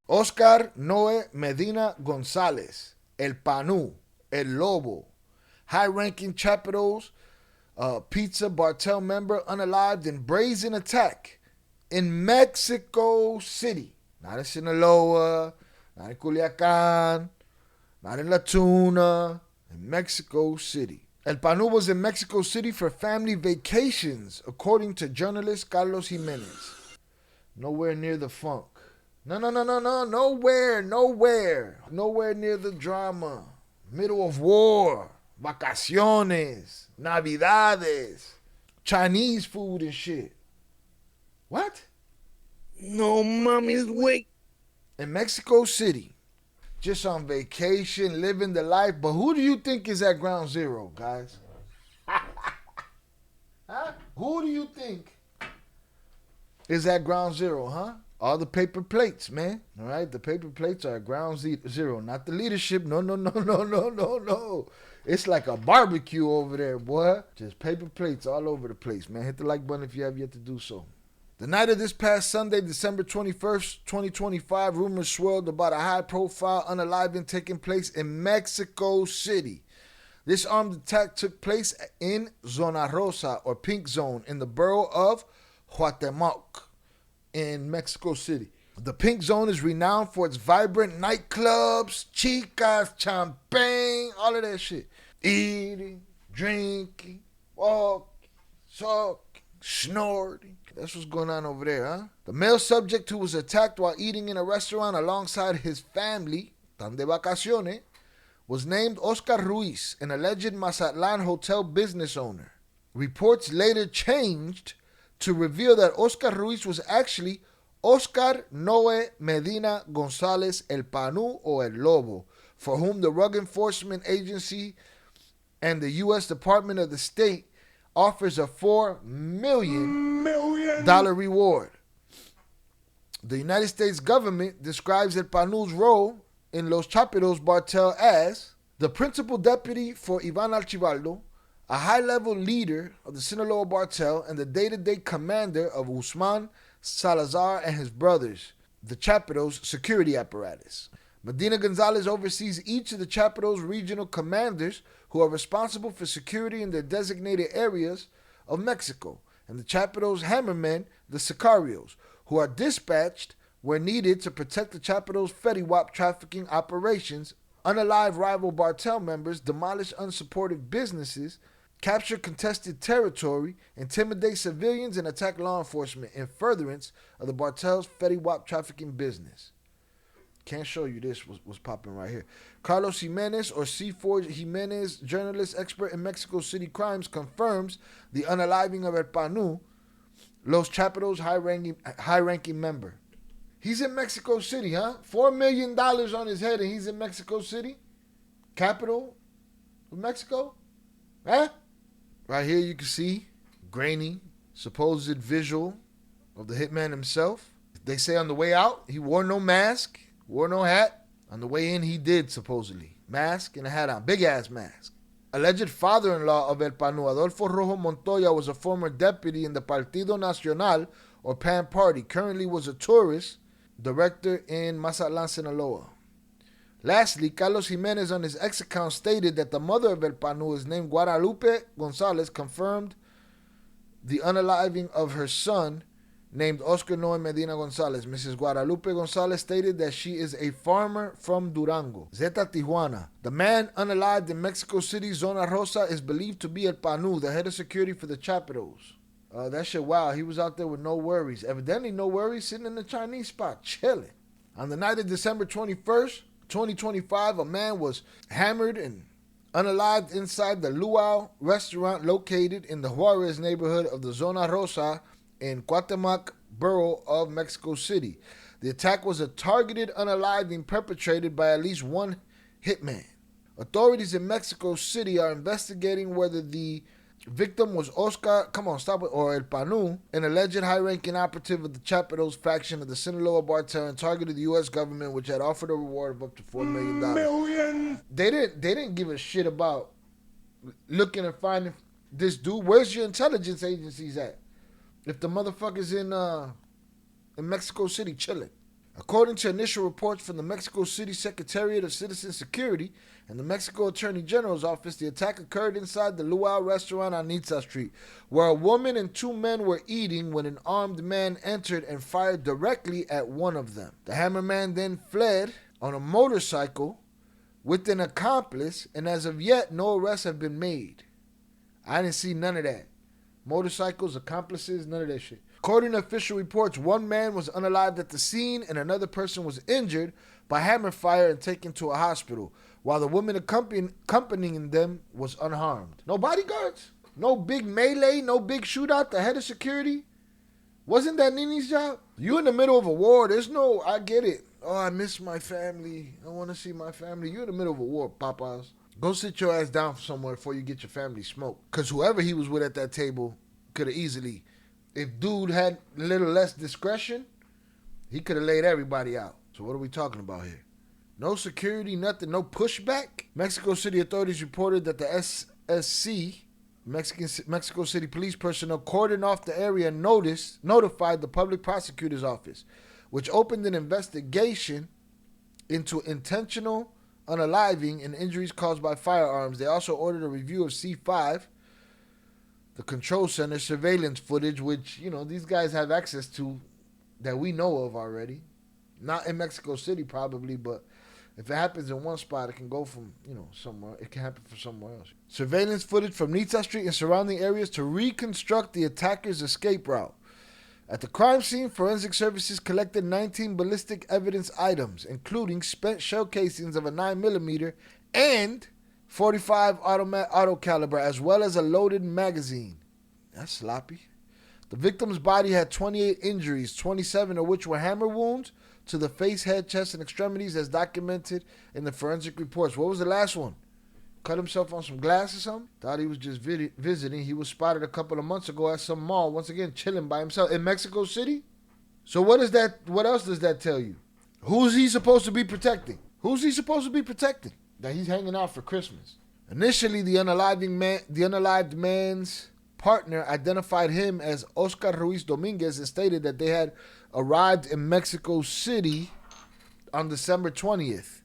Oscar Noe Medina Gonzalez, El Panu, El Lobo, high-ranking Chapitos Pizza Bartel member unalived in brazen attack in Mexico City. Not in Sinaloa, not in Culiacan, not in La Tuna, in Mexico City. El Panu was in Mexico City for family vacations, according to journalist Carlos Jimenez. Nowhere near the funk. No, nowhere. Nowhere near the drama. Middle of war. Vacaciones. Navidades. Chinese food and shit. What? No mommy's wait. In Mexico City. Just on vacation, living the life. But who do you think is at ground zero, guys? Huh? Who do you think is at ground zero, huh? All the paper plates, man. All right, the paper plates are at ground zero. Not the leadership. No. It's like a barbecue over there, boy. Just paper plates all over the place, man. Hit the like button if you have yet to do so. The night of this past Sunday, December 21st, 2025, rumors swirled about a high-profile unaliving taking place in Mexico City. This armed attack took place in Zona Rosa, or Pink Zone, in the borough of Cuauhtemoc in Mexico City. The Pink Zone is renowned for its vibrant nightclubs, chicas, champagne, all of that shit. Eating, drinking, walking, talking, snorting. That's what's going on over there, huh? The male subject who was attacked while eating in a restaurant alongside his family, tan de vacaciones, was named Oscar Ruiz, an alleged Mazatlan hotel business owner. Reports later changed to reveal that Oscar Ruiz was actually Oscar Noe Medina Gonzalez El Panu or El Lobo, for whom the Drug Enforcement Agency and the U.S. Department of the State offers a $4 million reward. The United States government describes El Panu's role in Los Chapitos Bartel as the principal deputy for Ivan Archibaldo, a high-level leader of the Sinaloa Bartel, and the day-to-day commander of Guzman, Salazar, and his brothers, the Chapitos security apparatus. Medina Gonzalez oversees each of the Chapitos regional commanders who are responsible for security in their designated areas of Mexico, and the Chapitos hammermen, the sicarios, who are dispatched where needed to protect the Chapitos Fediwap trafficking operations. Unalive rival Bartel members demolish unsupportive businesses, capture contested territory, intimidate civilians, and attack law enforcement in furtherance of the Bartel's Fediwap trafficking business. Can't show you this was popping right here. Carlos Jimenez, or C4 Jimenez, journalist expert in Mexico City crimes, confirms the unaliving of El Panu, Los Chapitos high-ranking member. He's in Mexico City, huh? $4 million on his head and he's in Mexico City? Capital of Mexico? Huh? Right here you can see grainy, supposed visual of the hitman himself. They say on the way out, he wore no mask, wore no hat. On the way in, he did, supposedly. Mask and a hat on. Big-ass mask. Alleged father-in-law of El Panu, Adolfo Rojo Montoya, was a former deputy in the Partido Nacional, or PAN Party. Currently was a tourist director in Mazatlan, Sinaloa. Lastly, Carlos Jimenez on his X account stated that the mother of El Panu is named Guadalupe Gonzalez, confirmed the unaliving of her son, named Oscar Noe Medina Gonzalez. Mrs. Guadalupe Gonzalez stated that she is a farmer from Durango, Zeta Tijuana. The man unalived in Mexico City, Zona Rosa, is believed to be El Panu, the head of security for the Chapitos. That shit, wow, he was out there with no worries. Evidently no worries, sitting in the Chinese spot, chilling. On the night of December 21st, 2025, a man was hammered and unalived inside the Luau restaurant located in the Juarez neighborhood of the Zona Rosa in Cuauhtemoc borough of Mexico City. The attack was a targeted unaliving perpetrated by at least one hitman. Authorities in Mexico City are investigating whether the victim was Oscar, or El Panu, an alleged high-ranking operative of the Chapitos faction of the Sinaloa Bartel, and targeted the U.S. government, which had offered a reward of up to $4 million. They didn't give a shit about looking and finding this dude. Where's your intelligence agencies at? If the motherfucker's in Mexico City chilling. According to initial reports from the Mexico City Secretariat of Citizen Security and the Mexico Attorney General's office, the attack occurred inside the Luau restaurant on Nizza Street, where a woman and 2 men were eating when an armed man entered and fired directly at one of them. The hammerman then fled on a motorcycle with an accomplice, and as of yet, no arrests have been made. I didn't see none of that. Motorcycles, accomplices, none of that shit. According to official reports, 1 man was unalived at the scene and another person was injured by hammer fire and taken to a hospital, while the woman accompanying them was unharmed. No bodyguards? No big melee? No big shootout? The head of security? Wasn't that Nini's job? You in the middle of a war. There's no, I get it. Oh, I miss my family. I want to see my family. You're in the middle of a war, papas. Go sit your ass down somewhere before you get your family smoked. Because whoever he was with at that table could have easily, if dude had a little less discretion, he could have laid everybody out. So what are we talking about here? No security, nothing, no pushback? Mexico City authorities reported that the SSC, Mexico City police personnel, cordoned off the area and notified the public prosecutor's office, which opened an investigation into intentional unaliving and injuries caused by firearms. They also ordered a review of C5, the control center surveillance footage, which, you know, these guys have access to that we know of already. Not in Mexico City probably, but if it happens in one spot, it can go from, you know, somewhere. It can happen from somewhere else. Surveillance footage from Nizza Street and surrounding areas to reconstruct the attacker's escape route. At the crime scene, forensic services collected 19 ballistic evidence items, including spent shell casings of a 9mm and 45 auto caliber, as well as a loaded magazine. That's sloppy. The victim's body had 28 injuries, 27 of which were hammer wounds to the face, head, chest, and extremities, as documented in the forensic reports. What was the last one? Cut himself on some glass or something? Thought he was just visiting. He was spotted a couple of months ago at some mall, once again chilling by himself in Mexico City. So what else does that tell you? Who's he supposed to be protecting? Who's he supposed to be protecting? That he's hanging out for Christmas. Initially, the unalived man's partner identified him as Oscar Ruiz Dominguez and stated that they had arrived in Mexico City on December 20th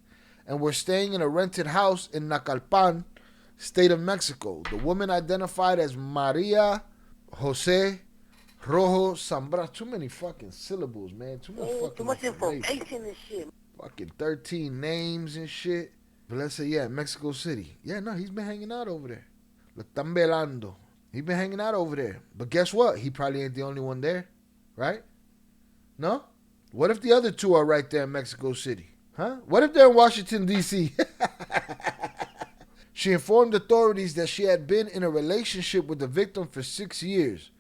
and were staying in a rented house in Nacalpan, state of Mexico. The woman identified as Maria Jose Rojo Zambra. Too many fucking syllables, man. Too much information and shit. Fucking 13 names and shit. But let's say, yeah, Mexico City. Yeah, no, he's been hanging out over there. Lo están velando. He's been hanging out over there. But guess what? He probably ain't the only one there, right? No? What if the other 2 are right there in Mexico City? Huh? What if they're in Washington, D.C.? She informed authorities that she had been in a relationship with the victim for 6 years,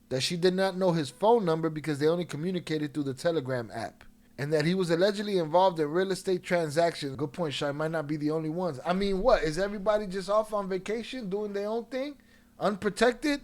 that she did not know his phone number because they only communicated through the Telegram app, and that he was allegedly involved in real estate transactions. Good point, Shai. Might not be the only ones. I mean, what? Is everybody just off on vacation doing their own thing? Unprotected?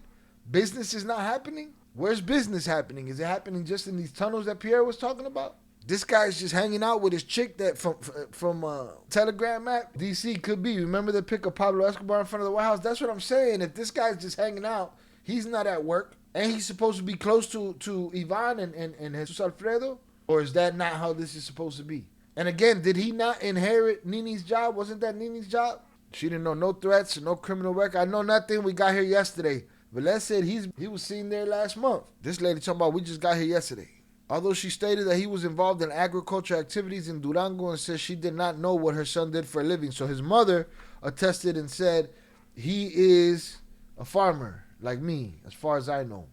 Business is not happening? Where's business happening? Is it happening just in these tunnels that Pierre was talking about? This guy's just hanging out with his chick that from Telegram app. DC could be. Remember the pic of Pablo Escobar in front of the White House? That's what I'm saying. If this guy's just hanging out, he's not at work, and he's supposed to be close to Ivan and Jesus Alfredo? Or is that not how this is supposed to be? And again, did he not inherit Nini's job? Wasn't that Nini's job? She didn't know no threats, no criminal record. I know nothing. We got here yesterday. Velez said he was seen there last month. This lady talking about we just got here yesterday. Although she stated that he was involved in agriculture activities in Durango and says she did not know what her son did for a living. So his mother attested and said he is a farmer like me, as far as I know.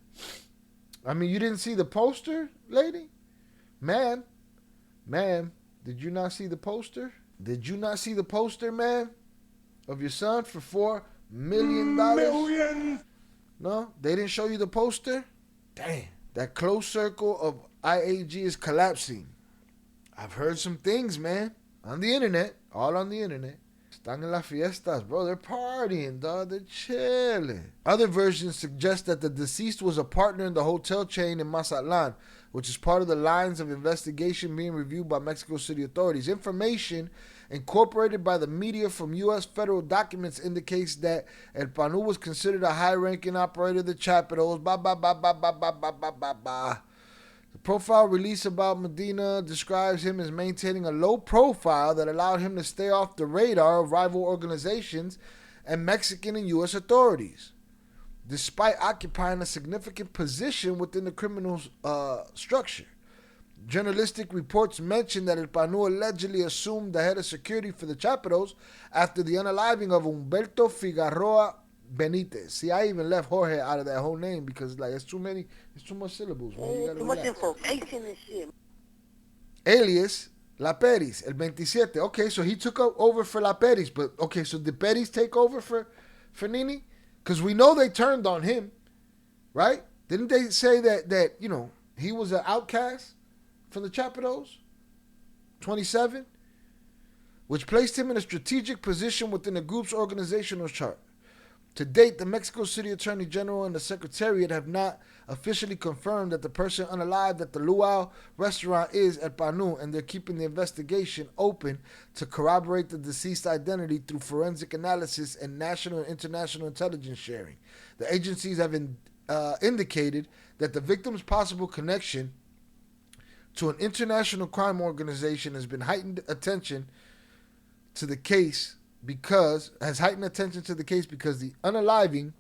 I mean, you didn't see the poster, lady? Ma'am, did you not see the poster? Did you not see the poster, man, of your son for $4 million? Millions! No? They didn't show you the poster? Damn. That close circle of IAG is collapsing. I've heard some things, man. On the internet. All on the internet. Están en las fiestas, bro. They're partying, dog. They're chilling. Other versions suggest that the deceased was a partner in the hotel chain in Mazatlan, which is part of the lines of investigation being reviewed by Mexico City authorities. Information incorporated by the media from U.S. federal documents indicates that El Panu was considered a high-ranking operator of the Chapitos. The profile release about Medina describes him as maintaining a low profile that allowed him to stay off the radar of rival organizations and Mexican and U.S. authorities, despite occupying a significant position within the criminal structure. Journalistic reports mention that El Panu allegedly assumed the head of security for the Chapitos after the unaliving of Humberto Figueroa Benitez. See, I even left Jorge out of that whole name because like it's too much syllables, man. You gotta Too much relax. information and shit. Alias La Peris, el 27. Okay, so he took over for La Peris, but okay, so did Peris take over for Nini? Because we know they turned on him, right? Didn't they say that you know he was an outcast from the Chapitos? 27, which placed him in a strategic position within the group's organizational chart. To date, the Mexico City Attorney General and the Secretariat have not officially confirmed that the person unalived at the Luau restaurant is El Panu, and they're keeping the investigation open to corroborate the deceased identity through forensic analysis and national and international intelligence sharing. The agencies have indicated that the victim's possible connection to an international crime organization has heightened attention to the case because the unaliving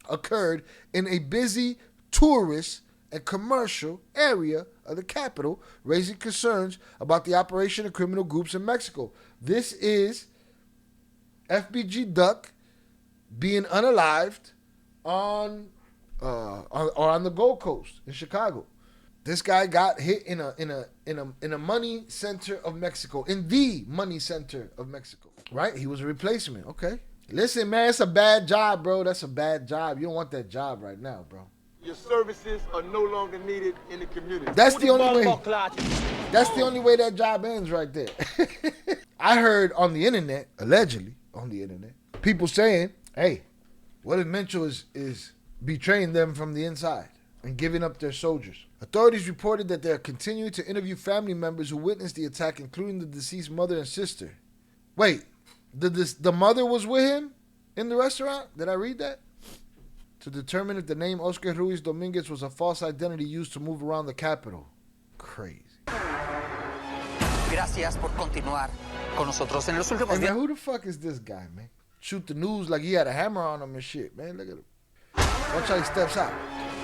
occurred in a busy tourist and commercial area of the capital, raising concerns about the operation of criminal groups in Mexico. This is FBG Duck being unalived on the Gold Coast in Chicago. This guy got hit in a money center of Mexico, in the money center of Mexico. Right? He was a replacement. Okay. Listen, man, it's a bad job, bro. That's a bad job. You don't want that job right now, bro. Your services are no longer needed in the community. That's the only way. That's the only way that job ends right there. I heard on the internet, allegedly on the internet, people saying, hey, what if Mitchell is betraying them from the inside and giving up their soldiers? Authorities reported that they are continuing to interview family members who witnessed the attack, including the deceased mother and sister. Wait, the mother was with him in the restaurant? Did I read that? To determine if the name Oscar Ruiz Dominguez was a false identity used to move around the capital. Crazy. Gracias por continuar con nosotros. En los últimos Hey, man, días. who the fuck is this guy, man? Shoot the news like he had a hammer on him and shit, man. Look at him. Watch how he steps out.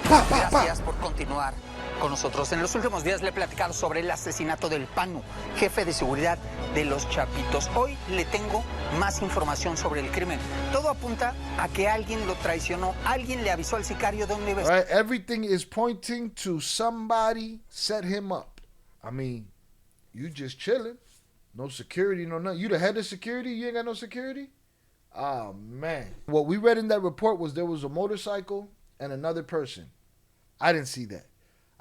Pa, pa, pa. Gracias por continuar con nosotros. En los últimos días le he platicado sobre el asesinato del Panu, jefe de seguridad de los Chapitos. Hoy le tengo más información sobre el crimen. Todo apunta a que alguien lo traicionó, alguien le avisó al sicario dónde iba a estar. Right, everything is pointing to somebody set him up. I mean, you just chilling. No security, no nothing. You the head of security? You ain't got no security? Oh, man. What we read in that report was there was a motorcycle and another person. I didn't see that.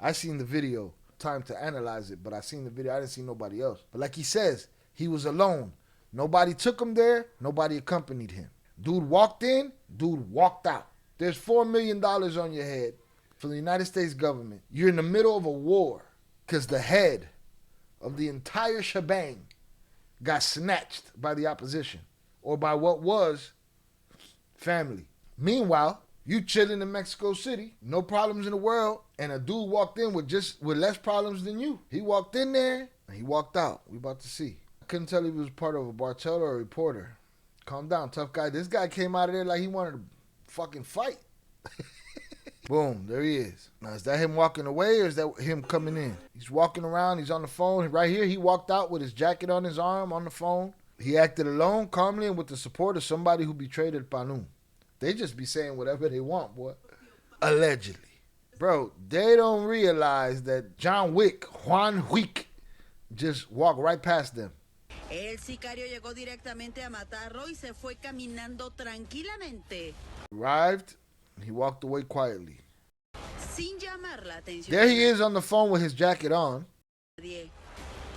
I seen the video. Time to analyze it, but I seen the video. I didn't see nobody else. But like he says, he was alone. Nobody took him there. Nobody accompanied him. Dude walked in. Dude walked out. There's $4 million on your head from the United States government. You're in the middle of a war because the head of the entire shebang got snatched by the opposition or by what was family. Meanwhile, you chilling in Mexico City, no problems in the world, and a dude walked in with less problems than you. He walked in there and he walked out. We about to see. I couldn't tell if he was part of a bartender or a reporter. Calm down, tough guy. This guy came out of there like he wanted to fucking fight. Boom, there he is. Now, is that him walking away or is that him coming in? He's walking around. He's on the phone. Right here, he walked out with his jacket on his arm on the phone. He acted alone, calmly, and with the support of somebody who betrayed El Panu. They just be saying whatever they want, boy. Allegedly. Bro, they don't realize that Juan Wick, just walked right past them. El sicario llegó directamente a matarlo y se fue caminando tranquilamente. Arrived, he walked away quietly. Sin llamar la atención. There he is on the phone with his jacket on. Nadie.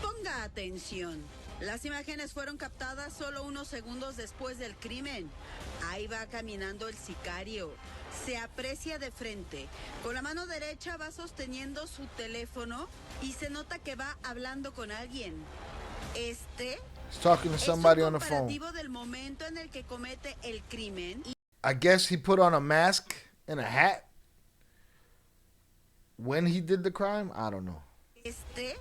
Ponga atención. Las imágenes fueron captadas solo unos segundos después del crimen. Ahí va caminando el sicario. Se aprecia de frente. Con la mano derecha va sosteniendo su teléfono y se nota que va hablando con alguien. Este He's talking to somebody es on un the phone. comparativo del momento en el que comete el crimen. I guess he put on a mask and a hat when he did the crime, I don't know. Este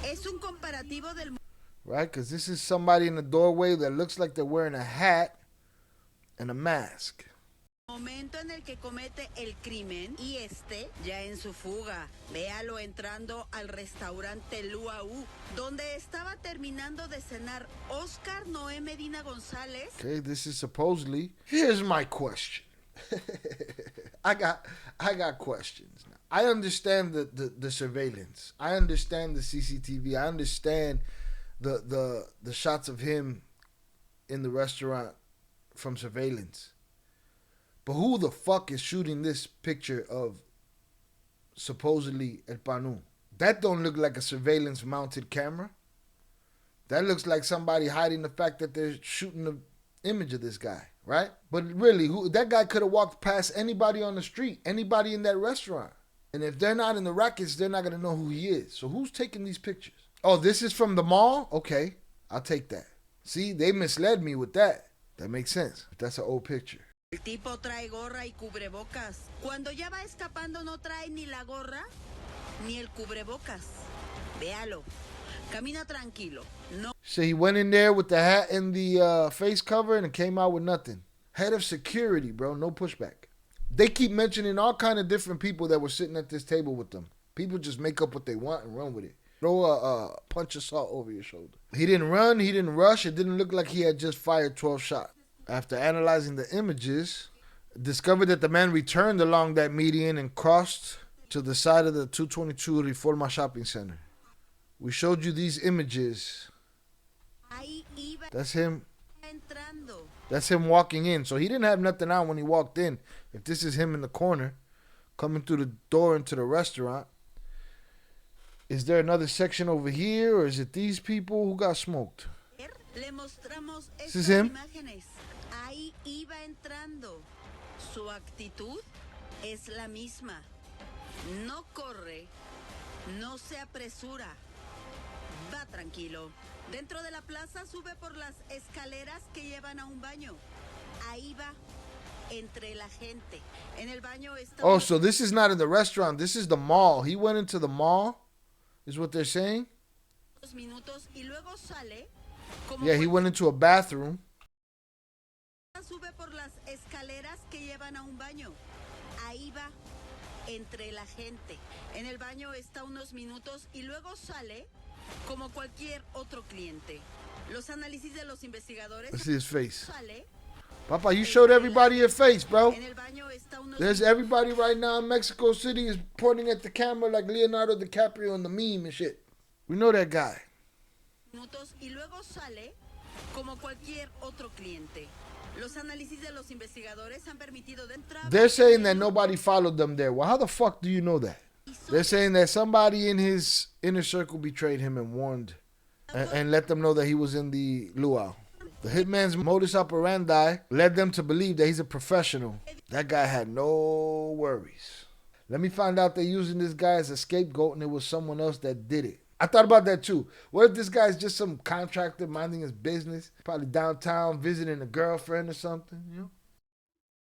es un comparativo del Right? Because this is somebody in the doorway that looks like they're wearing a hat and a mask. momento en el que comete el crimen y este ya en su fuga. Véalo entrando al restaurante Luau, donde estaba terminando de cenar Oscar Noé Medina González. Okay, this is supposedly. Here's my question. I got questions. I understand the surveillance. I understand the CCTV. I understand the shots of him in the restaurant from surveillance. But who the fuck is shooting this picture of supposedly El Panu? That don't look like a surveillance mounted camera. That looks like somebody hiding the fact that they're shooting the image of this guy, right? But really, that guy could have walked past anybody on the street, anybody in that restaurant. And if they're not in the rackets, they're not going to know who he is. So who's taking these pictures? Oh, this is from the mall? Okay, I'll take that. See, they misled me with that. That makes sense. That's an old picture. El tipo trae gorra y cubrebocas. Cuando ya va escapando no trae ni la gorra ni el cubrebocas. Véalo. Camina tranquilo. No. So he went in there with the hat and the face cover and came out with nothing. Head of security, bro. No pushback. They keep mentioning all kind of different people that were sitting at this table with them. People just make up what they want and run with it. Throw a punch of salt over your shoulder. He didn't run. He didn't rush. It didn't look like he had just fired 12 shots. After analyzing the images, discovered that the man returned along that median and crossed to the side of the 222 Reforma shopping center. We showed you these images. Ahí iba That's him. entrando. That's him walking in. So he didn't have nothing on when he walked in. If this is him in the corner, coming through the door into the restaurant, is there another section over here, or is it these people who got smoked? Le mostramos This is estas him. imágenes. Ahí iba entrando. Su actitud es la misma. No corre, no se apresura. Va tranquilo. Dentro de la plaza sube por las escaleras que llevan a un baño. Ahí va entre la gente. En el baño está. Oh, so this is not in the restaurant. This is the mall. He went into the mall, is what they're saying? Unos minutos y luego sale. Como Yeah, he went into a bathroom. sube por las escaleras que llevan a un baño. Ahí va entre la gente. En el baño está unos minutos y luego sale como cualquier otro cliente. Los análisis de los investigadores. Let's see his face. Sale. Papa, you showed everybody your face, bro. En el baño está unos There's everybody right now in Mexico City is pointing at the camera like Leonardo DiCaprio in the meme and shit. We know that guy. minutos y luego sale como cualquier otro cliente. Los análisis de los investigadores han permitido de entrar. They're saying that nobody followed them there. Well, how the fuck do you know that? They're saying that somebody in his inner circle betrayed him and warned and let them know that he was in the luau. The hitman's modus operandi led them to believe that he's a professional. That guy had no worries. Let me find out they're using this guy as a scapegoat and it was someone else that did it. I thought about that too. What if this guy's just some contractor minding his business? Probably downtown visiting a girlfriend or something, you know?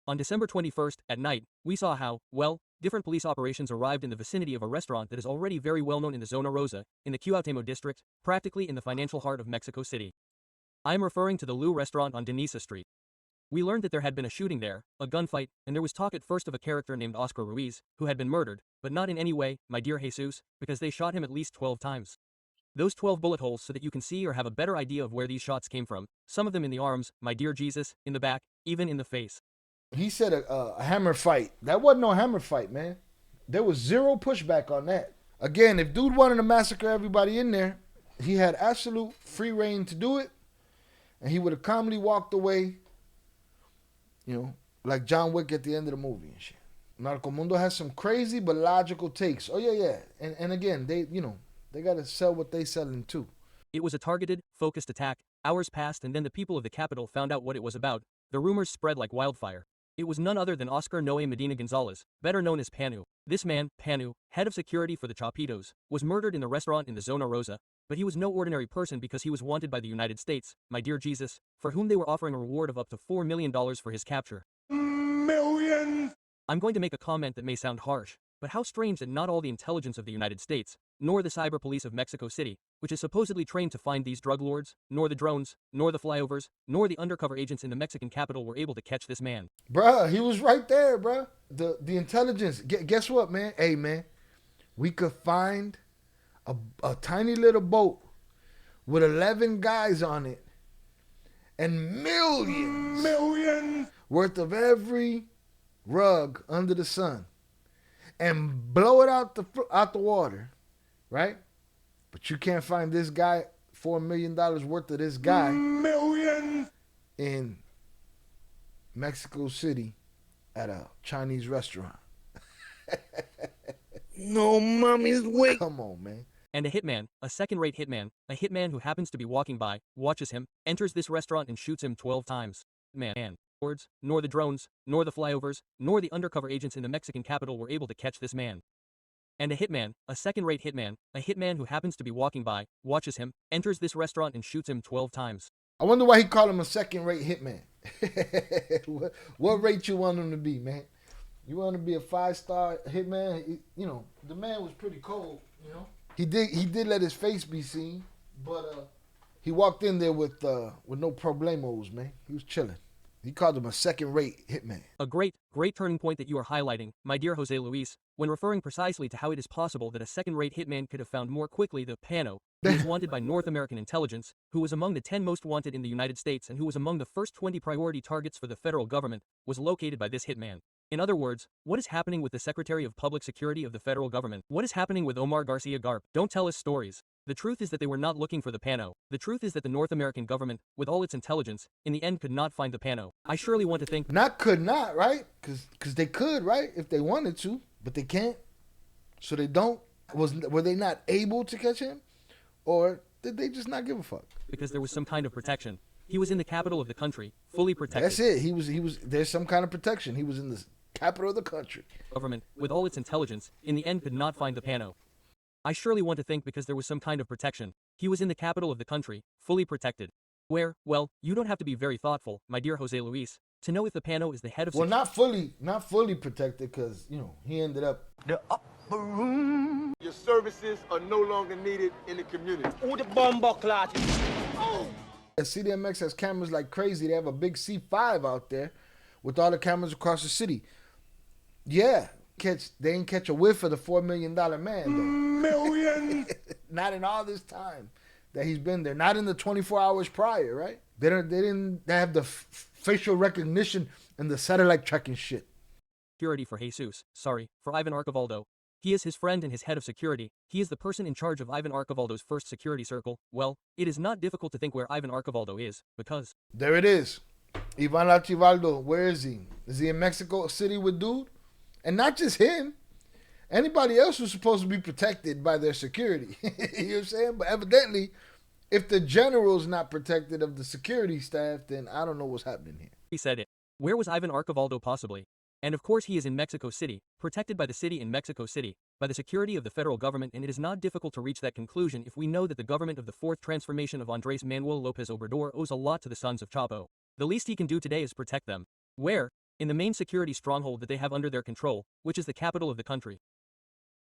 On December 21st, at night, we saw how, well, different police operations arrived in the vicinity of a restaurant that is already very well known in the Zona Rosa, in the Cuauhtémoc district, practically in the financial heart of Mexico City. I am referring to the Lou restaurant on Denisa Street. We learned that there had been a shooting there, a gunfight, and there was talk at first of a character named Oscar Ruiz, who had been murdered, but not in any way, my dear Jesus, because they shot him at least 12 times. Those 12 bullet holes so that you can see or have a better idea of where these shots came from, some of them in the arms, my dear Jesus, in the back, even in the face. He said a hammer fight. That wasn't no hammer fight, man. There was zero pushback on that. Again, if dude wanted to massacre everybody in there, he had absolute free reign to do it, and he would have calmly walked away, you know, like John Wick at the end of the movie and shit. Narcomundo has some crazy but logical takes. Oh, yeah. And again, they, you know, they got to sell what they selling too. It was a targeted, focused attack. Hours passed and then the people of the capital found out what it was about. The rumors spread like wildfire. It was none other than Oscar Noé Medina Gonzalez, better known as Panu. This man, Panu, head of security for the Chapitos, was murdered in the restaurant in the Zona Rosa, but he was no ordinary person because he was wanted by the United States, my dear Jesus, for whom they were offering a reward of up to $4 million for his capture. Millions! I'm going to make a comment that may sound harsh, But how strange that not all the intelligence of the United States, nor the cyber police of Mexico City, which is supposedly trained to find these drug lords, nor the drones, nor the flyovers, nor the undercover agents in the Mexican capital were able to catch this man. Bruh, he was right there, bruh. The intelligence. Guess what, man? Hey, man, we could find a tiny little boat with 11 guys on it and millions worth of every rug under the sun and blow it out the water, right? But you can't find this guy, $4 million worth of this guy in Mexico City at a Chinese restaurant. No mommy's wait. Come on, man. And a hitman, a second-rate hitman, a hitman who happens to be walking by, watches him, enters this restaurant and shoots him 12 times. Man, words, nor the drones, nor the flyovers, nor the undercover agents in the Mexican capital were able to catch this man. And a hitman, a second-rate hitman, a hitman who happens to be walking by, watches him, enters this restaurant and shoots him 12 times. I wonder why he called him a second-rate hitman. What rate you want him to be, man? You want to be a 5-star hitman? You know, the man was pretty cold, you know? He did let his face be seen, but he walked in there with no problemos, man. He was chilling. He called him a second-rate hitman. A great turning point that you are highlighting, my dear Jose Luis, when referring precisely to how it is possible that a second-rate hitman could have found more quickly the Panu, who was wanted by North American intelligence, who was among the 10 most wanted in the United States and who was among the first 20 priority targets for the federal government, was located by this hitman. In other words, what is happening with the Secretary of Public Security of the federal government? What is happening with Omar Garcia Garp? Don't tell us stories. The truth is that they were not looking for the Panu. The truth is that the North American government, with all its intelligence, in the end could not find the Panu. I surely want to think... Could not, right? Because they could, right? If they wanted to, but they can't. So they don't. Were they not able to catch him? Or did they just not give a fuck? Because there was some kind of protection. He was in the capital of the country, fully protected. That's it. He was. There's some kind of protection. He was in the capital of the country. Government, with all its intelligence, in the end could not find the Panu. I surely want to think because there was some kind of protection. He was in the capital of the country, fully protected. Where, well, you don't have to be very thoughtful, my dear Jose Luis, to know if the Panu is the head of... Well, not fully protected because, you know, he ended up... The upper room. Your services are no longer needed in the community. Oh, the bomber clot. Oh. CDMX has cameras like crazy. They have a big C5 out there with all the cameras across the city. Yeah, they ain't catch a whiff of the $4 million man, though. Not in all this time that he's been there. Not in the 24 hours prior, right? They didn't have the facial recognition and the satellite tracking shit. Security for Jesus. Sorry, for Ivan Archivaldo. He is his friend and his head of security. He is the person in charge of Ivan Archivaldo's first security circle. Well, it is not difficult to think where Ivan Archivaldo is, because... There it is. Ivan Archivaldo, where is he? Is he in Mexico City with dude? And not just him. Anybody else who's supposed to be protected by their security. You know what I'm saying? But evidently, if the general's not protected of the security staff, then I don't know what's happening here. He said it. Where was Ivan Archivaldo possibly? And of course he is in Mexico City, protected by the city in Mexico City, by the security of the federal government, and it is not difficult to reach that conclusion if we know that the government of the fourth transformation of Andrés Manuel López Obrador owes a lot to the sons of Chapo. The least he can do today is protect them. Where? In the main security stronghold that they have under their control, which is the capital of the country.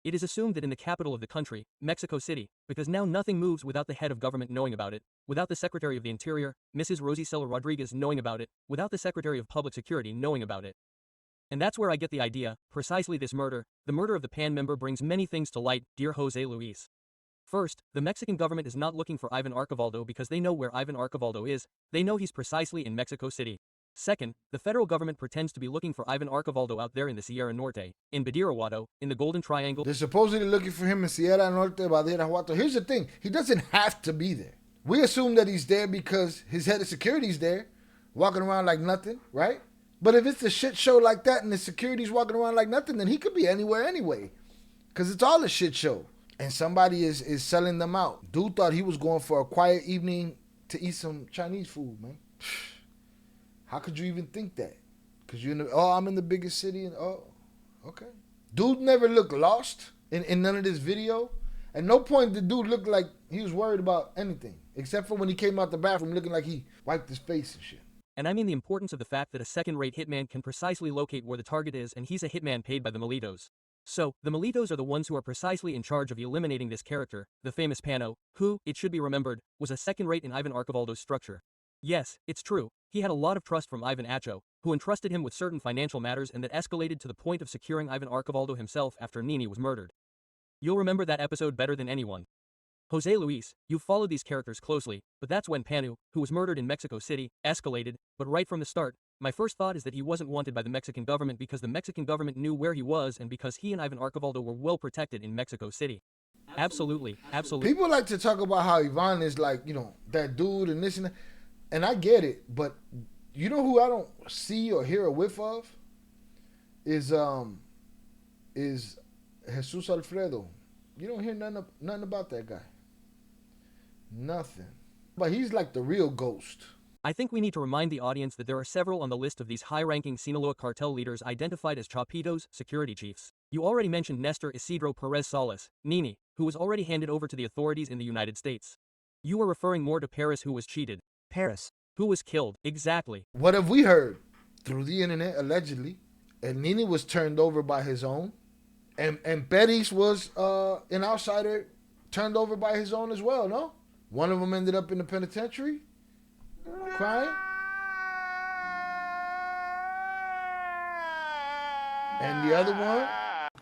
It is assumed that in the capital of the country, Mexico City, because now nothing moves without the head of government knowing about it, without the Secretary of the Interior, Mrs. Rosicela Rodriguez, knowing about it, without the Secretary of Public Security knowing about it. And that's where I get the idea, precisely this murder, the murder of the PAN member, brings many things to light, dear Jose Luis. First, the Mexican government is not looking for Ivan Archivaldo because they know where Ivan Archivaldo is, they know he's precisely in Mexico City. Second, the federal government pretends to be looking for Ivan Archivaldo out there in the Sierra Norte, in Badiraguato, in the Golden Triangle. They're supposedly looking for him in Sierra Norte, Badiraguato. Here's the thing, he doesn't have to be there. We assume that he's there because his head of security's there, walking around like nothing, right? But if it's a shit show like that and the security's walking around like nothing, then he could be anywhere anyway. Because it's all a shit show. And somebody is selling them out. Dude thought he was going for a quiet evening to eat some Chinese food, man. How could you even think that? Because I'm in the biggest city. And okay. Dude never looked lost in none of this video. At no point did dude look like he was worried about anything. Except for when he came out the bathroom looking like he wiped his face and shit. And I mean the importance of the fact that a second-rate hitman can precisely locate where the target is, and he's a hitman paid by the Malitos. So, the Melitos are the ones who are precisely in charge of eliminating this character, the famous Panu, who, it should be remembered, was a second-rate in Ivan Archivaldo's structure. Yes, it's true, he had a lot of trust from Ivan Acho, who entrusted him with certain financial matters and that escalated to the point of securing Ivan Archivaldo himself after Nini was murdered. You'll remember that episode better than anyone. Jose Luis, you've followed these characters closely, but that's when Panu, who was murdered in Mexico City, escalated, but right from the start, my first thought is that he wasn't wanted by the Mexican government because the Mexican government knew where he was and because he and Ivan Archivaldo were well protected in Mexico City. Absolutely. People like to talk about how Ivan is like, that dude and this and that. And I get it, but you know who I don't see or hear a whiff of? Is Jesus Alfredo. You don't hear nothing about that guy. Nothing. But he's like the real ghost. I think we need to remind the audience that there are several on the list of these high-ranking Sinaloa cartel leaders identified as Chapitos, security chiefs. You already mentioned Nestor Isidro Perez Salas, Nini, who was already handed over to the authorities in the United States. You were referring more to Paris, who was cheated. Paris, who was killed, exactly. What have we heard? Through the internet, allegedly. And Nini was turned over by his own. And Betis was an outsider turned over by his own as well, no? One of them ended up in the penitentiary, crying. And the other one?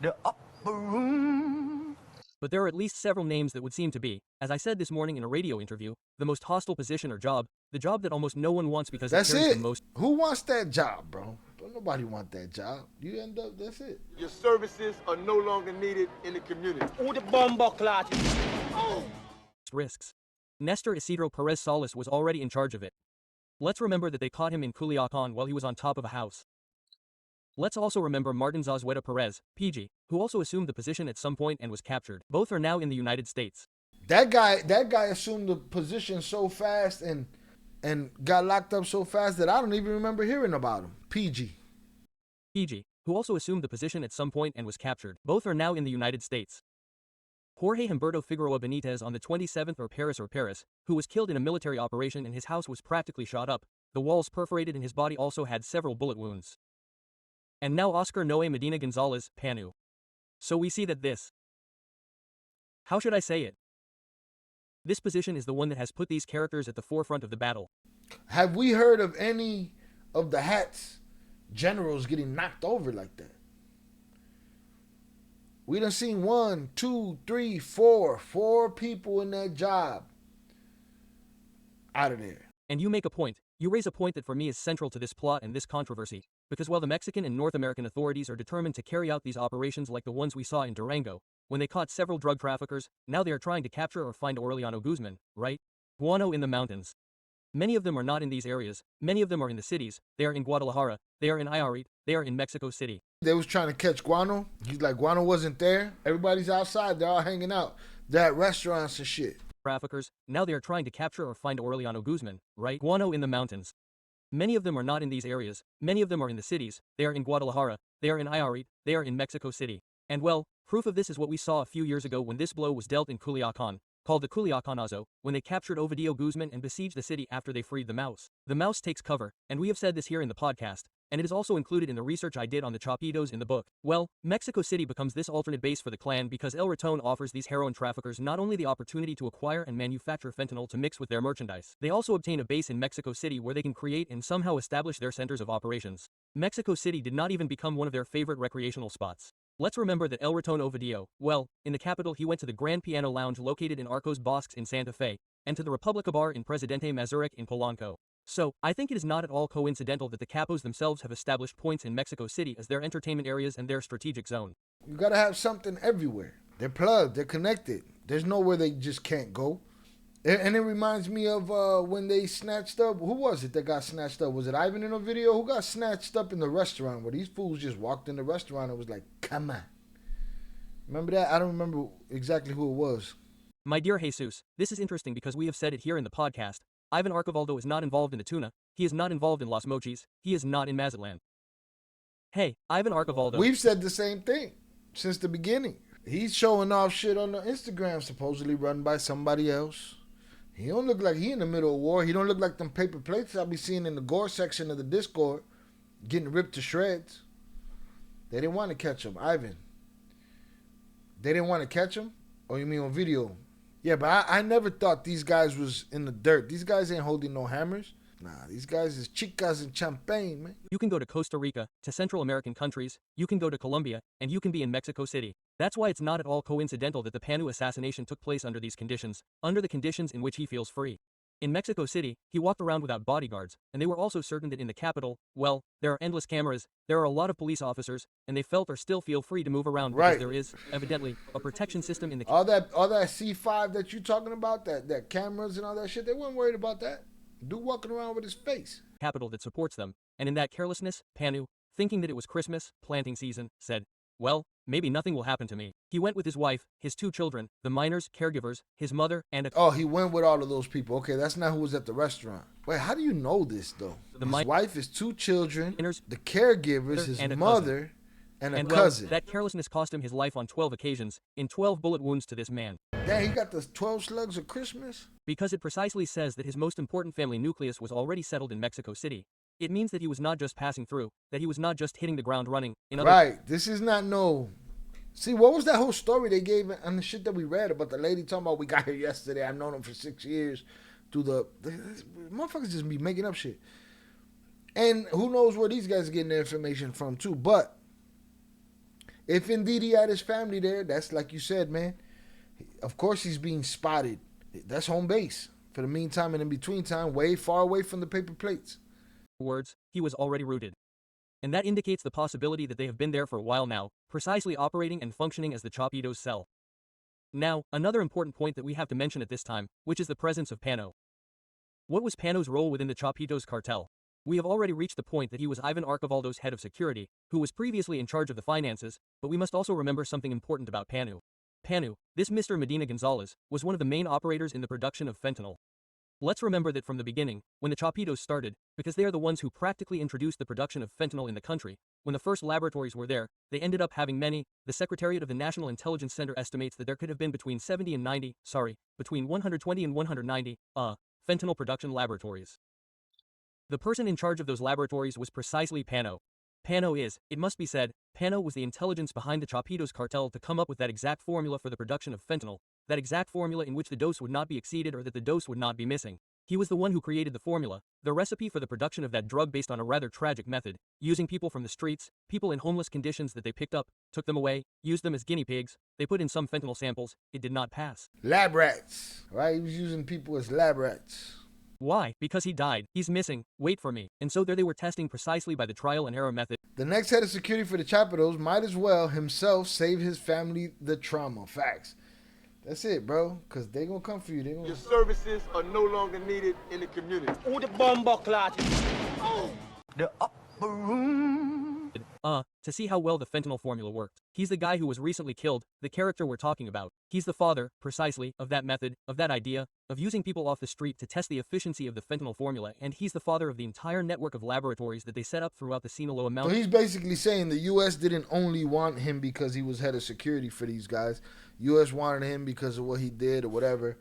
the upper room. But there are at least several names that would seem to be, as I said this morning in a radio interview, the most hostile position or job, the job that almost no one wants because That's it carries it. the most. Who wants that job, bro? Don't nobody want that job. You end up, that's it. Your services are no longer needed in the community. Who the bomb clot? Risks. Nestor Isidro Perez Salas was already in charge of it. Let's remember that they caught him in Culiacan while he was on top of a house. Let's also remember Martin Zazueta Perez, PG, who also assumed the position at some point and was captured. Both are now in the United States. That guy assumed the position so fast and got locked up so fast that I don't even remember hearing about him. PG, who also assumed the position at some point and was captured. Both are now in the United States. Jorge Humberto Figueroa Benitez on the 27th or Paris, who was killed in a military operation and his house was practically shot up. The walls perforated and his body also had several bullet wounds. And now Oscar Noe Medina Gonzalez, Panu. So we see that this. How should I say it? This position is the one that has put these characters at the forefront of the battle. Have we heard of any of the Hats generals getting knocked over like that? We done seen 1, 2, 3, 4 people in that job out of there. And you make a point. You raise a point that for me is central to this plot and this controversy. Because while the Mexican and North American authorities are determined to carry out these operations like the ones we saw in Durango, when they caught several drug traffickers, now they are trying to capture or find Aureliano Guzman, right? Guano in the mountains. Many of them are not in these areas. Many of them are in the cities. They are in Guadalajara. They are in Nayarit. They are in Mexico City. They was trying to catch Guano. He's like, Guano wasn't there. Everybody's outside. They're all hanging out. They're at restaurants and shit. Traffickers, now they are trying to capture or find Aureliano Guzman, right? Guano in the mountains. Many of them are not in these areas. Many of them are in the cities. They are in Guadalajara. They are in Nayarit. They are in Mexico City. And well, proof of this is what we saw a few years ago when this blow was dealt in Culiacan, called the Culiacanazo, when they captured Ovidio Guzman and besieged the city after they freed the mouse. The mouse takes cover, and we have said this here in the podcast, and it is also included in the research I did on the Chapitos in the book. Well, Mexico City becomes this alternate base for the clan because El Raton offers these heroin traffickers not only the opportunity to acquire and manufacture fentanyl to mix with their merchandise, they also obtain a base in Mexico City where they can create and somehow establish their centers of operations. Mexico City did not even become one of their favorite recreational spots. Let's remember that El Raton Ovidio, well, in the capital he went to the Grand Piano Lounge located in Arcos Bosques in Santa Fe, and to the Republica Bar in Presidente Mazurek in Polanco. So, I think it is not at all coincidental that the capos themselves have established points in Mexico City as their entertainment areas and their strategic zone. You gotta have something everywhere. They're plugged. They're connected. There's nowhere they just can't go. And it reminds me of when they snatched up. Who was it that got snatched up? Was it Ivan in a video? Who got snatched up in the restaurant where these fools just walked in the restaurant and was like, come on. Remember that? I don't remember exactly who it was. My dear Jesus, this is interesting because we have said it here in the podcast. Ivan Archivaldo is not involved in the tuna. He is not involved in Los Mochis. He is not in Mazatlan. Hey, Ivan Archivaldo. We've said the same thing since the beginning. He's showing off shit on the Instagram supposedly run by somebody else. He don't look like he in the middle of war. He don't look like them paper plates I be seeing in the gore section of the Discord getting ripped to shreds. They didn't want to catch him. Ivan. They didn't want to catch him? Or you mean on video? Yeah, but I never thought these guys was in the dirt. These guys ain't holding no hammers. Nah, these guys is chicas and champagne, man. You can go to Costa Rica, to Central American countries, you can go to Colombia, and you can be in Mexico City. That's why it's not at all coincidental that the Panu assassination took place under these conditions, under the conditions in which he feels free. In Mexico City, he walked around without bodyguards, and they were also certain that in the capital, well, there are endless cameras, there are a lot of police officers, and they felt or still feel free to move around because there is, evidently, a protection system in the all that C5 that you talking about, that cameras and all that shit, they weren't worried about that. Dude walking around with his face. Capital that supports them, and in that carelessness, Panu, thinking that it was Christmas, planting season, said, well, maybe nothing will happen to me. He went with his wife, his 2 children, the minors, caregivers, his mother, and a... Oh, he went with all of those people. Okay, that's not who was at the restaurant. Wait, how do you know this, though? His wife, his 2 children, the caregivers, his mother, and a cousin. Well, that carelessness cost him his life on 12 occasions, in 12 bullet wounds to this man. Damn, he got the 12 slugs of Christmas? Because it precisely says that his most important family nucleus was already settled in Mexico City. It means that he was not just passing through, that he was not just hitting the ground running. Right, this is not no... See, what was that whole story they gave on the shit that we read about the lady talking about we got here yesterday, I've known him for 6 years, through the motherfuckers just be making up shit. And who knows where these guys are getting their information from too, but if indeed he had his family there, that's like you said, man, of course he's being spotted. That's home base for the meantime and in between time, way far away from the paper plates. Words, he was already rooted. And that indicates the possibility that they have been there for a while now, precisely operating and functioning as the Chapitos cell. Now, another important point that we have to mention at this time, which is the presence of Panu. What was Panu's role within the Chapitos cartel? We have already reached the point that he was Ivan Archivaldo's head of security, who was previously in charge of the finances, but we must also remember something important about Panu. Panu, this Mr. Medina Gonzalez, was one of the main operators in the production of fentanyl. Let's remember that from the beginning, when the Chapitos started, because they are the ones who practically introduced the production of fentanyl in the country, when the first laboratories were there, they ended up having many. The Secretariat of the National Intelligence Center estimates that there could have been between 120 and 190, fentanyl production laboratories. The person in charge of those laboratories was precisely Panu. Panu is, it must be said, Panu was the intelligence behind the Chapitos cartel to come up with that exact formula for the production of fentanyl, that exact formula in which the dose would not be exceeded or that the dose would not be missing. He was the one who created the formula, the recipe for the production of that drug based on a rather tragic method, using people from the streets, people in homeless conditions that they picked up, took them away, used them as guinea pigs, they put in some fentanyl samples, it did not pass. Lab rats, right? He was using people as lab rats. Why? Because he died. He's missing. Wait for me. And so there they were testing precisely by the trial and error method. The next head of security for the Chapitos might as well himself save his family the trauma. Facts. That's it, bro. Because they gonna come for you. Your services are no longer needed in the community. Who the bomb clot? The upper room. To see how well the fentanyl formula worked. He's the guy who was recently killed, the character we're talking about. He's the father, precisely, of that method, of that idea, of using people off the street to test the efficiency of the fentanyl formula, and he's the father of the entire network of laboratories that they set up throughout the Sinaloa Mountains. So he's basically saying the U.S. didn't only want him because he was head of security for these guys. U.S. wanted him because of what he did or whatever.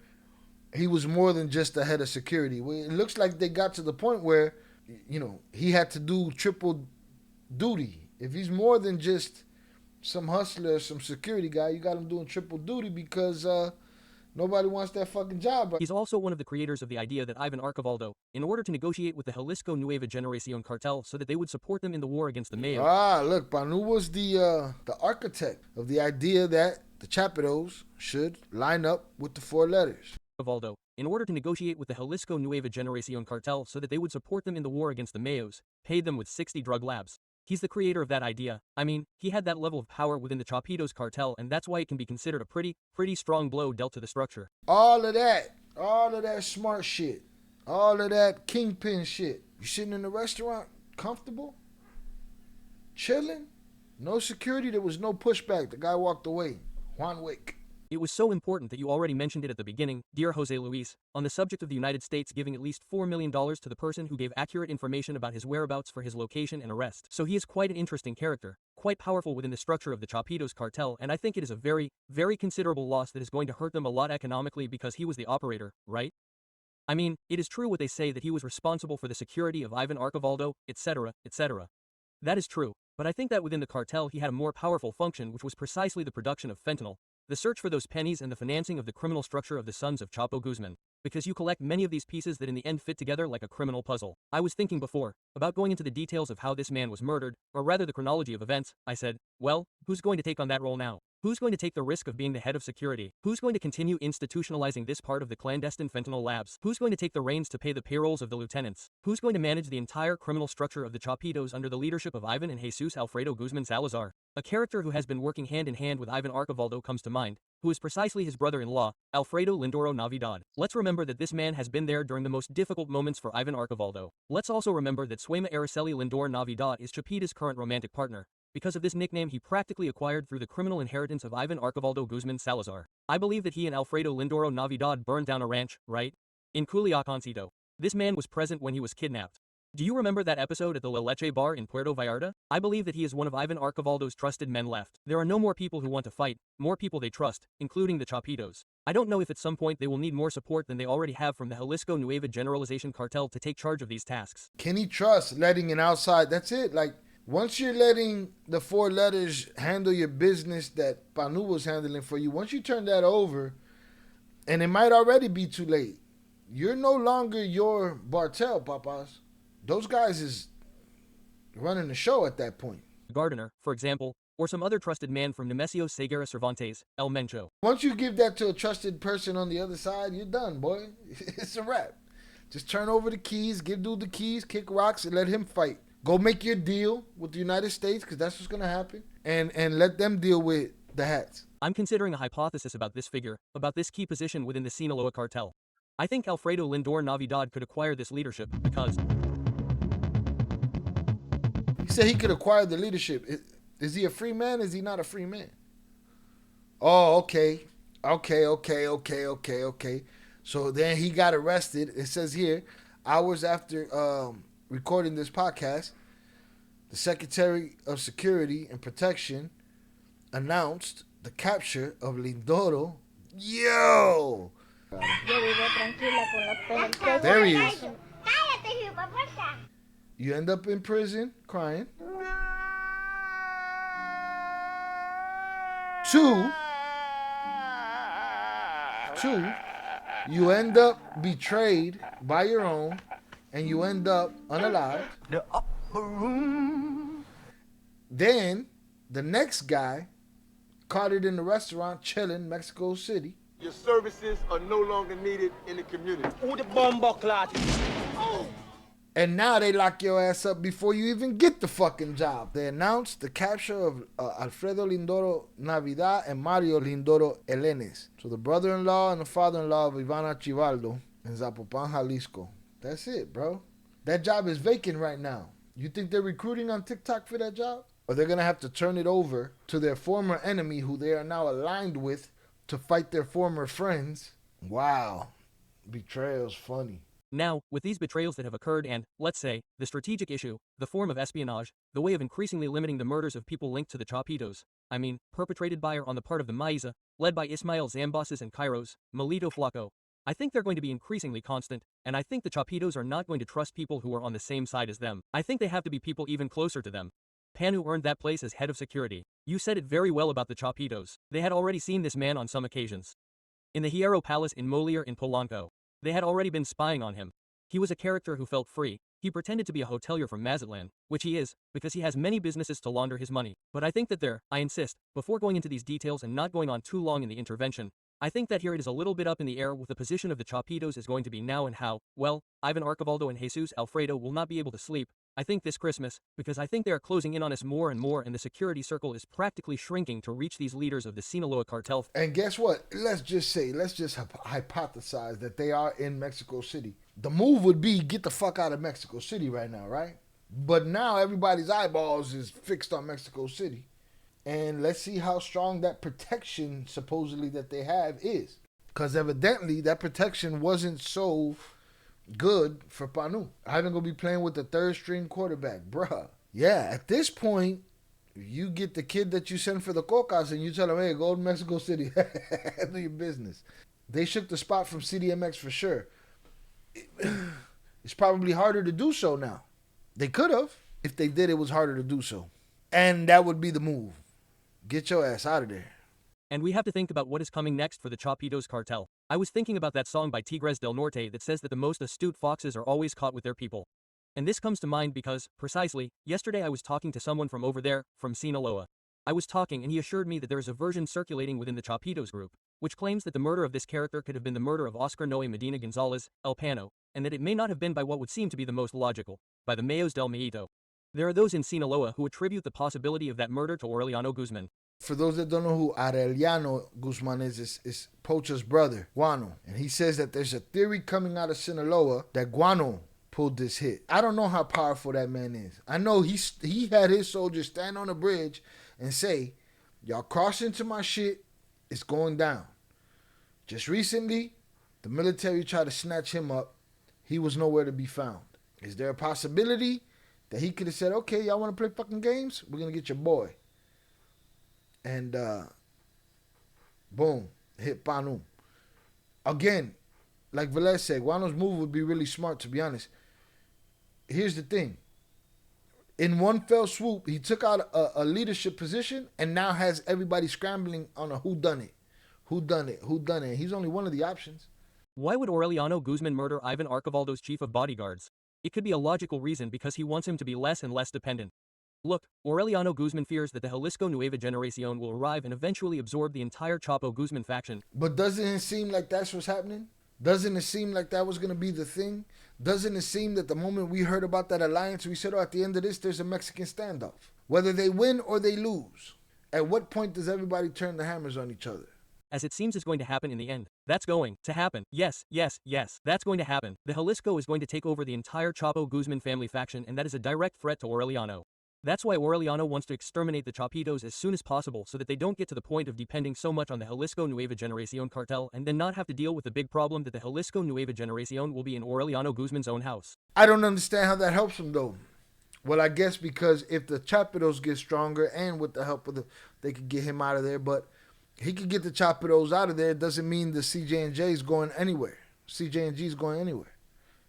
He was more than just the head of security. It looks like they got to the point where, you know, he had to do triple duty. If he's more than just some hustler, some security guy, you got him doing triple duty because nobody wants that fucking job. He's also one of the creators of the idea that Ivan Archivaldo, in order to negotiate with the Jalisco Nueva Generacion cartel so that they would support them in the war against the Mayo. Look, Panu was the architect of the idea that the Chapitos should line up with the 4 letters. Archivaldo, in order to negotiate with the Jalisco Nueva Generacion cartel so that they would support them in the war against the Mayos, paid them with 60 drug labs. He's the creator of that idea. I mean, he had that level of power within the Chapitos cartel, and that's why it can be considered a pretty strong blow dealt to the structure. All of that smart shit, all of that kingpin shit. You sitting in a restaurant, comfortable, chilling, no security, there was no pushback. The guy walked away. Juan Wick. It was so important that you already mentioned it at the beginning, dear Jose Luis, on the subject of the United States giving at least $4 million to the person who gave accurate information about his whereabouts for his location and arrest. So he is quite an interesting character, quite powerful within the structure of the Chapitos cartel, and I think it is a very considerable loss that is going to hurt them a lot economically because he was the operator, right? I mean, it is true what they say that he was responsible for the security of Ivan Archivaldo, etc., etc. That is true. But I think that within the cartel he had a more powerful function which was precisely the production of fentanyl, the search for those pennies and the financing of the criminal structure of the sons of Chapo Guzman. Because you collect many of these pieces that in the end fit together like a criminal puzzle. I was thinking before, about going into the details of how this man was murdered, or rather the chronology of events. I said, well, who's going to take on that role now? Who's going to take the risk of being the head of security? Who's going to continue institutionalizing this part of the clandestine fentanyl labs? Who's going to take the reins to pay the payrolls of the lieutenants? Who's going to manage the entire criminal structure of the Chapitos under the leadership of Ivan and Jesus Alfredo Guzman Salazar? A character who has been working hand in hand with Ivan Archivaldo comes to mind, who is precisely his brother-in-law, Alfredo Lindoro Navidad. Let's remember that this man has been there during the most difficult moments for Ivan Archivaldo. Let's also remember that Suema Araceli Lindor Navidad is Chapita's current romantic partner. Because of this nickname he practically acquired through the criminal inheritance of Ivan Archivaldo Guzman Salazar. I believe that he and Alfredo Lindoro Navidad burned down a ranch, right? In Culiacancito. This man was present when he was kidnapped. Do you remember that episode at the La Leche bar in Puerto Vallarta? I believe that he is one of Ivan Archivaldo's trusted men left. There are no more people who want to fight, more people they trust, including the Chapitos. I don't know if at some point they will need more support than they already have from the Jalisco Nueva Generalization cartel to take charge of these tasks. Can he trust letting an outside, that's it, like, once you're letting the four letters handle your business that Panu was handling for you, once you turn that over, and it might already be too late, you're no longer your Bartel, papas. Those guys is running the show at that point. Gardener, for example, or some other trusted man from Nemesio Seguera Cervantes, El Mencho. Once you give that to a trusted person on the other side, you're done, boy. It's a wrap. Just turn over the keys, give dude the keys, kick rocks, and let him fight. Go make your deal with the United States, because that's what's going to happen, and let them deal with the hats. I'm considering a hypothesis about this figure, about this key position within the Sinaloa cartel. I think Alfredo Lindor Navidad could acquire this leadership because... He said he could acquire the leadership. Is he a free man? Is he not a free man? Oh, okay. Okay. So then he got arrested. It says here, hours after recording this podcast, the Secretary of Security and Protection announced the capture of Lindoro. Yo! There he is. You end up in prison crying. Two, you end up betrayed by your own, and you end up unalived. The upper room. Then the next guy caught it in the restaurant chilling, Mexico City. Your services are no longer needed in the community. Who the bumbo clot? And now they lock your ass up before you even get the fucking job. They announced the capture of Alfredo Lindoro Navidad and Mario Lindoro Elenes. So the brother-in-law and the father-in-law of Ivan Archivaldo in Zapopan, Jalisco. That's it, bro. That job is vacant right now. You think they're recruiting on TikTok for that job? Or they're going to have to turn it over to their former enemy who they are now aligned with to fight their former friends? Wow. Betrayal's funny. Now, with these betrayals that have occurred and, let's say, the strategic issue, the form of espionage, the way of increasingly limiting the murders of people linked to the Chapitos, perpetrated by or on the part of the Maiza, led by Ismael Zamboses and Kairos, Melito Flaco, I think they're going to be increasingly constant, and I think the Chapitos are not going to trust people who are on the same side as them. I think they have to be people even closer to them. Panu earned that place as head of security. You said it very well about the Chapitos. They had already seen this man on some occasions. In the Hierro Palace in Molière in Polanco. They had already been spying on him. He was a character who felt free. He pretended to be a hotelier from Mazatlan, which he is, because he has many businesses to launder his money. But I think that I insist, before going into these details and not going on too long in the intervention, I think that here it is a little bit up in the air with the position of the Chapitos is going to be now and how, well, Ivan Archivaldo and Jesus Alfredo will not be able to sleep, I think this Christmas, because I think they are closing in on us more and more and the security circle is practically shrinking to reach these leaders of the Sinaloa cartel. And guess what? Let's just hypothesize that they are in Mexico City. The move would be get the fuck out of Mexico City right now, right? But now everybody's eyeballs is fixed on Mexico City. And let's see how strong that protection supposedly that they have is. Because evidently that protection wasn't so good for Panu. Ivan gonna be playing with the third string quarterback, bruh. Yeah, at this point, you get the kid that you send for the cocas and you tell him, hey, go to Mexico City. Do your business. They shook the spot from CDMX for sure. It's probably harder to do so now. They could have. If they did, it was harder to do so. And that would be the move. Get your ass out of there. And we have to think about what is coming next for the Chapitos cartel. I was thinking about that song by Tigres del Norte that says that the most astute foxes are always caught with their people. And this comes to mind because, precisely, yesterday I was talking to someone from over there, from Sinaloa. I was talking and he assured me that there is a version circulating within the Chapitos group, which claims that the murder of this character could have been the murder of Oscar Noe Medina Gonzalez, El Pano, and that it may not have been by what would seem to be the most logical, by the Mayos del Mayito. There are those in Sinaloa who attribute the possibility of that murder to Aureliano Guzman. For those that don't know who Aureliano Guzman is Pocha's brother, Guano. And he says that there's a theory coming out of Sinaloa that Guano pulled this hit. I don't know how powerful that man is. I know he had his soldiers stand on a bridge and say, y'all cross into my shit, it's going down. Just recently, the military tried to snatch him up. He was nowhere to be found. Is there a possibility that he could have said, okay, y'all want to play fucking games? We're going to get your boy. And boom, hit Panu. Again, like Velez said, Guano's move would be really smart, to be honest. Here's the thing. In one fell swoop, he took out a leadership position and now has everybody scrambling on a whodunit. Whodunit. He's only one of the options. Why would Aureliano Guzman murder Ivan Archivaldo's chief of bodyguards? It could be a logical reason because he wants him to be less and less dependent. Look, Aureliano Guzman fears that the Jalisco Nueva Generacion will arrive and eventually absorb the entire Chapo Guzman faction. But doesn't it seem like that's what's happening? Doesn't it seem like that was going to be the thing? Doesn't it seem that the moment we heard about that alliance, we said, oh, at the end of this, there's a Mexican standoff. Whether they win or they lose, at what point does everybody turn the hammers on each other? As it seems is going to happen in the end. That's going to happen. Yes. That's going to happen. The Jalisco is going to take over the entire Chapo Guzman family faction, and that is a direct threat to Aureliano. That's why Aureliano wants to exterminate the Chapitos as soon as possible so that they don't get to the point of depending so much on the Jalisco Nueva Generacion cartel and then not have to deal with the big problem that the Jalisco Nueva Generacion will be in Aureliano Guzman's own house. I don't understand how that helps him though. Well, I guess because if the Chapitos get stronger and with the help of they could get him out of there, but he could get the Chapitos out of there, it doesn't mean the CJ&J is going anywhere. CJ&G is going anywhere,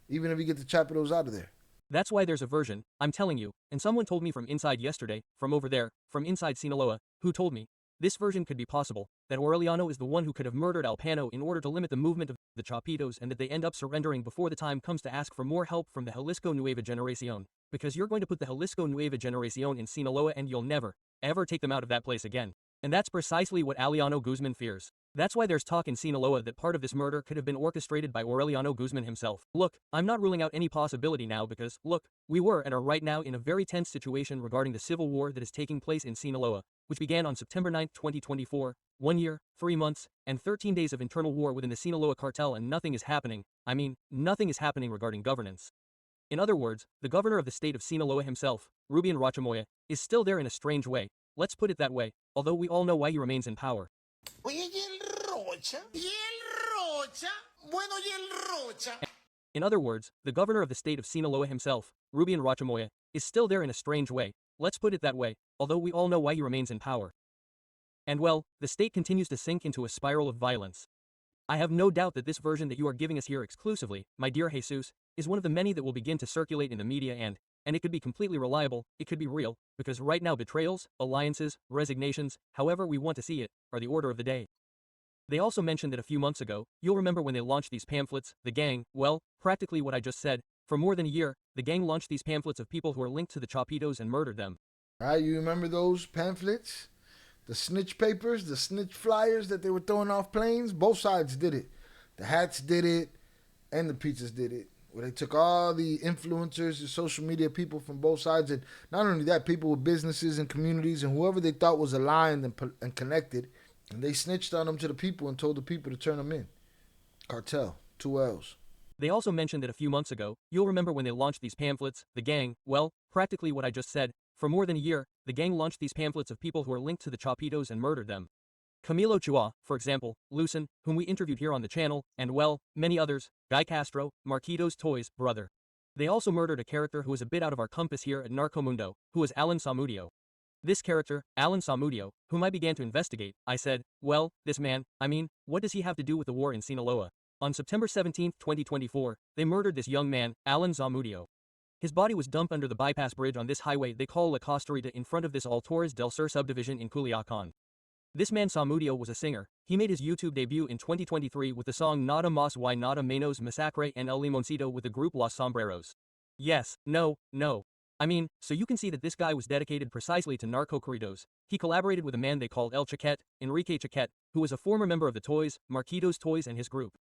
even if he get the Chapitos out of there. That's why there's a version, I'm telling you, and someone told me from inside yesterday, from over there, from inside Sinaloa, who told me, this version could be possible, that Aureliano is the one who could have murdered El Pano in order to limit the movement of the Chapitos and that they end up surrendering before the time comes to ask for more help from the Jalisco Nueva Generacion, because you're going to put the Jalisco Nueva Generacion in Sinaloa and you'll never, ever take them out of that place again. And that's precisely what Aureliano Guzman fears. That's why there's talk in Sinaloa that part of this murder could have been orchestrated by Aureliano Guzman himself. Look, I'm not ruling out any possibility now because, look, we were and are right now in a very tense situation regarding the civil war that is taking place in Sinaloa, which began on September 9, 2024, 1 year, 3 months, and 13 days of internal war within the Sinaloa cartel, and nothing is happening. I mean, nothing is happening regarding governance. In other words, the governor of the state of Sinaloa himself, Rubian Rochamoya, is still there in a strange way. Let's put it that way, although we all know why he remains in power. In other words, the governor of the state of Sinaloa himself, Rubian Rochamoya, is still there in a strange way. Let's put it that way, although we all know why he remains in power. And well, the state continues to sink into a spiral of violence. I have no doubt that this version that you are giving us here exclusively, my dear Jesus, is one of the many that will begin to circulate in the media and it could be completely reliable, it could be real, because right now betrayals, alliances, resignations, however we want to see it, are the order of the day. They also mentioned that a few months ago, you'll remember when they launched these pamphlets, the gang, well, practically what I just said, for more than a year, the gang launched these pamphlets of people who are linked to the Chapitos and murdered them. Alright, you remember those pamphlets? The snitch papers, the snitch flyers that they were throwing off planes? Both sides did it. The hats did it, and the pizzas did it. Where they took all the influencers and social media people from both sides, and not only that, people with businesses and communities and whoever they thought was aligned and connected, and they snitched on them to the people and told the people to turn them in. Cartel, 2 L's. They also mentioned that a few months ago, you'll remember when they launched these pamphlets, the gang, well, practically what I just said, for more than a year, the gang launched these pamphlets of people who are linked to the Chapitos and murdered them. Camilo Chua, for example, Lucen, whom we interviewed here on the channel, and well, many others, Guy Castro, Marquitos Toys, brother. They also murdered a character who is a bit out of our compass here at Narcomundo, who was Alan Samudio. This character, Alan Samudio, whom I began to investigate, I said, well, this man, I mean, what does he have to do with the war in Sinaloa? On September 17, 2024, they murdered this young man, Alan Samudio. His body was dumped under the bypass bridge on this highway they call La Costerita in front of this All Torres del Sur subdivision in Culiacan. This man Samudio was a singer. He made his YouTube debut in 2023 with the song Nada Más y Nada Menos Masacre en el Limoncito with the group Los Sombreros. Yes, no. I mean, so you can see that this guy was dedicated precisely to narco corridos. He collaborated with a man they called El Chaquet, Enrique Chaquet, who was a former member of the Toys, Marquitos Toys and his group.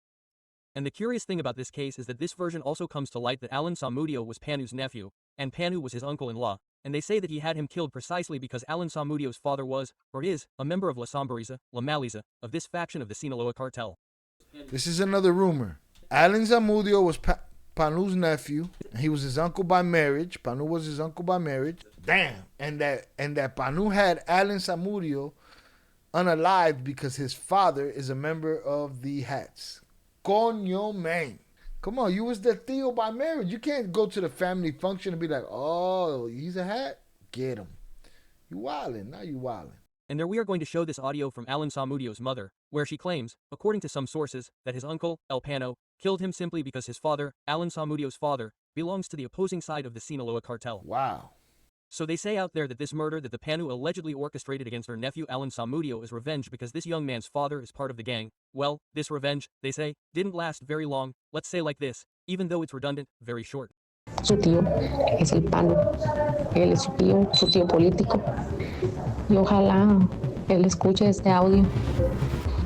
And the curious thing about this case is that this version also comes to light that Alan Samudio was Panu's nephew, and Panu was his uncle-in-law, and they say that he had him killed precisely because Alan Samudio's father was, or is, a member of La Somberiza, La Maliza, of this faction of the Sinaloa cartel. This is another rumor. Alan Zamudio was Panu's nephew. He was his uncle by marriage. Panu was his uncle by marriage. Damn. And that Panu had Alan Zamudio unalived because his father is a member of the Hats. Coño, man. Come on, you was the Theo by marriage. You can't go to the family function and be like, oh, he's a Hat? Get him. You wildin'. Now you wildin'. And there we are going to show this audio from Alan Samudio's mother, where she claims, according to some sources, that his uncle, El Pano, killed him simply because his father, Alan Samudio's father, belongs to the opposing side of the Sinaloa cartel. Wow. So they say out there that this murder that the Panu allegedly orchestrated against her nephew Alan Samudio is revenge because this young man's father is part of the gang. Well, this revenge, they say, didn't last very long, let's say like this, even though it's redundant, very short. Su tío es el Panu, él es su tío político, y ojalá él escuche este audio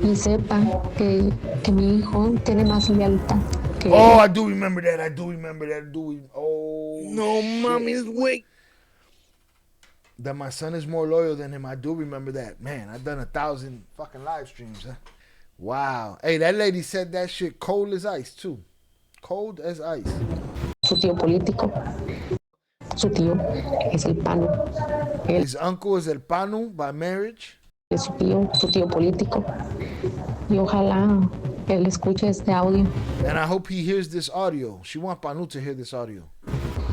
y sepa que mi hijo tiene más lealtad que él. Oh, I do remember that. Oh, No, mommy's wait. That my son is more loyal than him. I do remember that. Man, I've done 1,000 fucking live streams, huh? Wow. Hey, that lady said that shit cold as ice, too. Cold as ice. Su tío político. Su tío es el Panu. His uncle is el Panu by marriage. Es su tío político. Y ojalá él escuche este audio. And I hope he hears this audio. She wants Panu to hear this audio.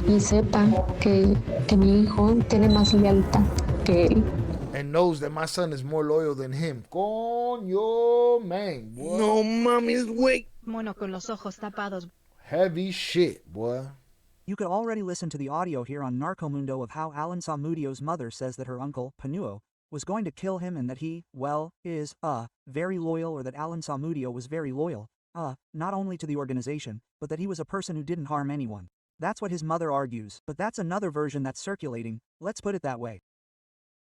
Y sepa que mi hijo tiene más lealtad que él. And knows that my son is more loyal than him. Coño, man, boy. No, mommy's wait. Mono con los ojos tapados. Heavy shit, boy. You could already listen to the audio here on Narcomundo of how Alan Samudio's mother says that her uncle, Panuo, was going to kill him and that he, well, is, very loyal, or that Alan Samudio was very loyal, not only to the organization, but that he was a person who didn't harm anyone. That's what his mother argues, but that's another version that's circulating, let's put it that way.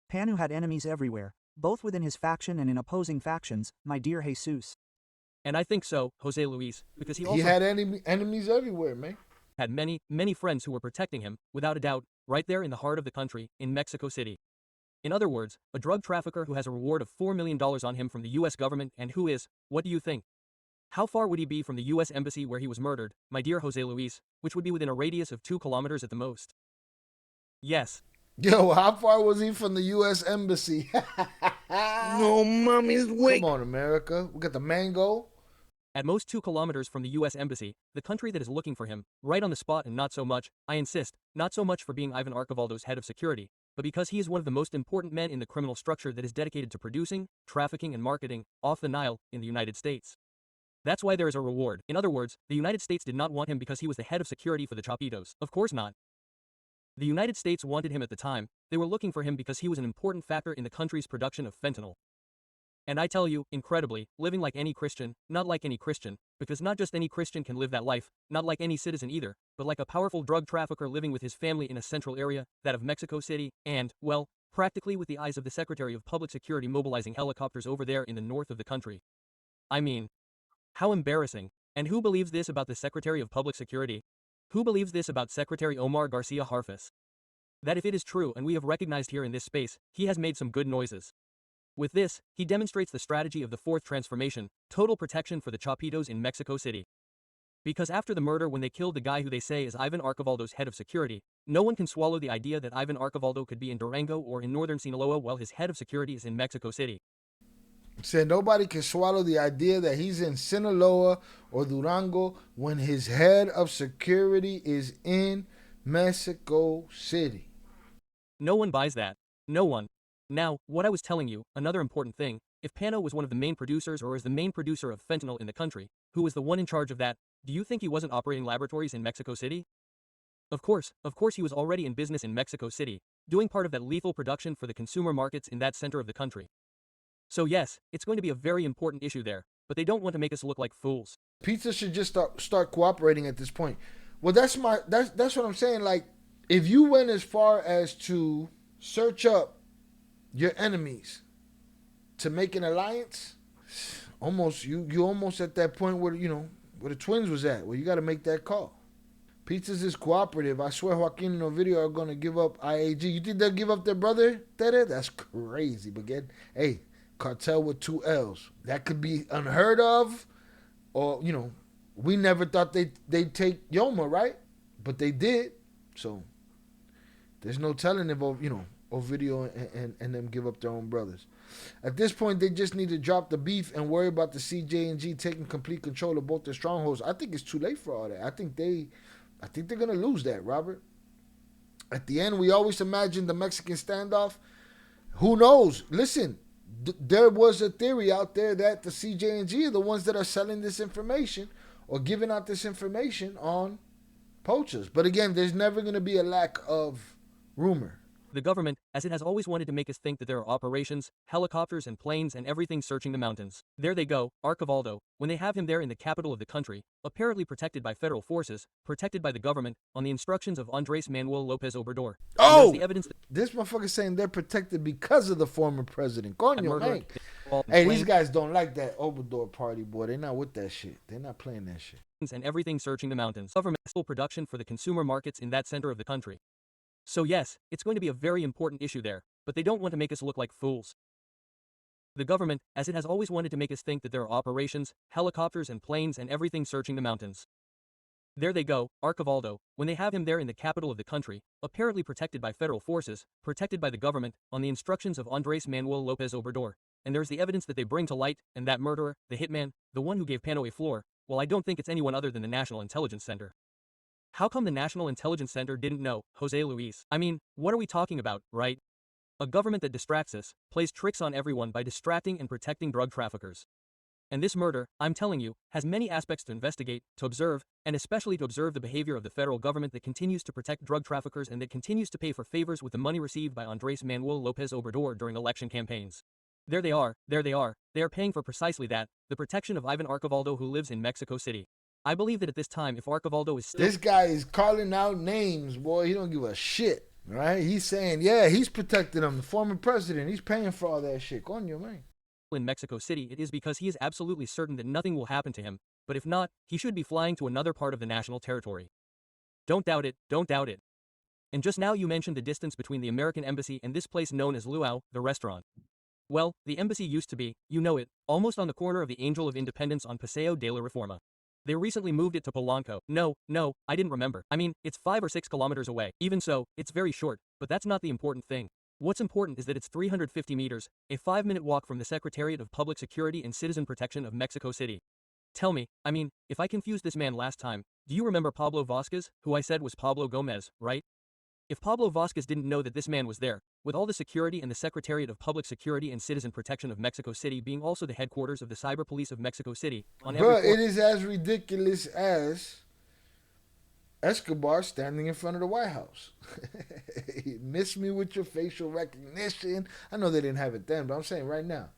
Panu had enemies everywhere, both within his faction and in opposing factions, my dear Jesus. And I think so, Jose Luis, because he also had enemies everywhere, man. Had many friends who were protecting him, without a doubt, right there in the heart of the country, in Mexico City. In other words, a drug trafficker who has a reward of $4 million on him from the US government and who is, what do you think? How far would he be from the US embassy where he was murdered, my dear Jose Luis, which would be within a radius of 2 kilometers at the most? Yes. Yo, how far was he from the US embassy? No, mommy's wait. Come on, America. We got the mango. At most 2 kilometers from the US embassy, the country that is looking for him, right on the spot, and not so much, I insist, not so much for being Ivan Archivaldo's head of security, but because he is one of the most important men in the criminal structure that is dedicated to producing, trafficking and marketing, off the Nile, in the United States. That's why there is a reward. In other words, the United States did not want him because he was the head of security for the Chapitos. Of course not. The United States wanted him at the time. They were looking for him because he was an important factor in the country's production of fentanyl. And I tell you, incredibly, living like any Christian, not like any Christian, because not just any Christian can live that life, not like any citizen either, but like a powerful drug trafficker living with his family in a central area, that of Mexico City, and, well, practically with the eyes of the Secretary of Public Security mobilizing helicopters over there in the north of the country. I mean, how embarrassing. And who believes this about the Secretary of Public Security? Who believes this about Secretary Omar Garcia Harfuss? That if it is true, and we have recognized here in this space, he has made some good noises. With this, he demonstrates the strategy of the fourth transformation, total protection for the Chapitos in Mexico City. Because after the murder, when they killed the guy who they say is Ivan Archivaldo's head of security, no one can swallow the idea that Ivan Archivaldo could be in Durango or in northern Sinaloa while his head of security is in Mexico City. Said nobody can swallow the idea that he's in Sinaloa or Durango when his head of security is in Mexico City. No one buys that. No one. Now, what I was telling you, another important thing, if Pano was one of the main producers or is the main producer of fentanyl in the country, who was the one in charge of that, do you think he wasn't operating laboratories in Mexico City? Of course he was already in business in Mexico City, doing part of that lethal production for the consumer markets in that center of the country. So yes, it's going to be a very important issue there, but they don't want to make us look like fools. Pizza should just start cooperating at this point. Well, that's what I'm saying. Like, if you went as far as to search up your enemies to make an alliance, almost you almost at that point where where the twins was at, where you got to make that call. Pizzas is cooperative. I swear Joaquin and Ovidio are going to give up IAG. You think they'll give up their brother, Tere? That's crazy. But hey, cartel with 2 L's. That could be unheard of. Or, we never thought they'd take Yoma, right? But they did. So, there's no telling if, Ovidio and them give up their own brothers. At this point, they just need to drop the beef and worry about the CJ&G taking complete control of both their strongholds. I think it's too late for all that. I think they're going to lose that, Robert. At the end, we always imagined the Mexican standoff. Who knows? Listen, there was a theory out there that the CJ&G are the ones that are selling this information or giving out this information on poachers. But again, there's never going to be a lack of rumor. The government, as it has always wanted to make us think that there are operations, helicopters and planes and everything searching the mountains. There they go, Archivaldo, when they have him there in the capital of the country, apparently protected by federal forces, protected by the government, on the instructions of Andrés Manuel López Obrador. Oh! The evidence This motherfucker's saying they're protected because of the former president. Coño, man. Hey, these guys don't like that Obrador party, boy. They're not with that shit. They're not playing that shit. And everything searching the mountains. Government production for the consumer markets in that center of the country. So yes, it's going to be a very important issue there, but they don't want to make us look like fools. The government, as it has always wanted to make us think that there are operations, helicopters and planes and everything searching the mountains. There they go, Archivaldo, when they have him there in the capital of the country, apparently protected by federal forces, protected by the government, on the instructions of Andrés Manuel López Obrador. And there's the evidence that they bring to light, and that murderer, the hitman, the one who gave Panu a floor, well, I don't think it's anyone other than the National Intelligence Center. How come the National Intelligence Center didn't know, Jose Luis? I mean, what are we talking about, right? A government that distracts us, plays tricks on everyone by distracting and protecting drug traffickers. And this murder, I'm telling you, has many aspects to investigate, to observe, and especially to observe the behavior of the federal government that continues to protect drug traffickers and that continues to pay for favors with the money received by Andrés Manuel López Obrador during election campaigns. There they are, they are paying for precisely that, the protection of Ivan Archivaldo who lives in Mexico City. I believe that at this time, if Archivaldo is still... This guy is calling out names, boy. He don't give a shit, right? He's saying, yeah, he's protecting him. The former president, he's paying for all that shit. Coño, man. In Mexico City, it is because he is absolutely certain that nothing will happen to him. But if not, he should be flying to another part of the national territory. Don't doubt it, don't doubt it. And just now you mentioned the distance between the American embassy and this place known as Luau, the restaurant. Well, the embassy used to be, you know it, almost on the corner of the Angel of Independence on Paseo de la Reforma. They recently moved it to Polanco. No, I didn't remember. I mean, it's 5 or 6 kilometers away. Even so, it's very short, but that's not the important thing. What's important is that it's 350 meters, a 5-minute walk from the Secretariat of Public Security and Citizen Protection of Mexico City. Tell me, I mean, if I confused this man last time, do you remember Pablo Vasquez, who I said was Pablo Gomez, right? If Pablo Vasquez didn't know that this man was there, with all the security and the Secretariat of Public Security and Citizen Protection of Mexico City being also the headquarters of the Cyber Police of Mexico City. But it is as ridiculous as Escobar standing in front of the White House. Miss me with your facial recognition. I know they didn't have it then, but I'm saying right now.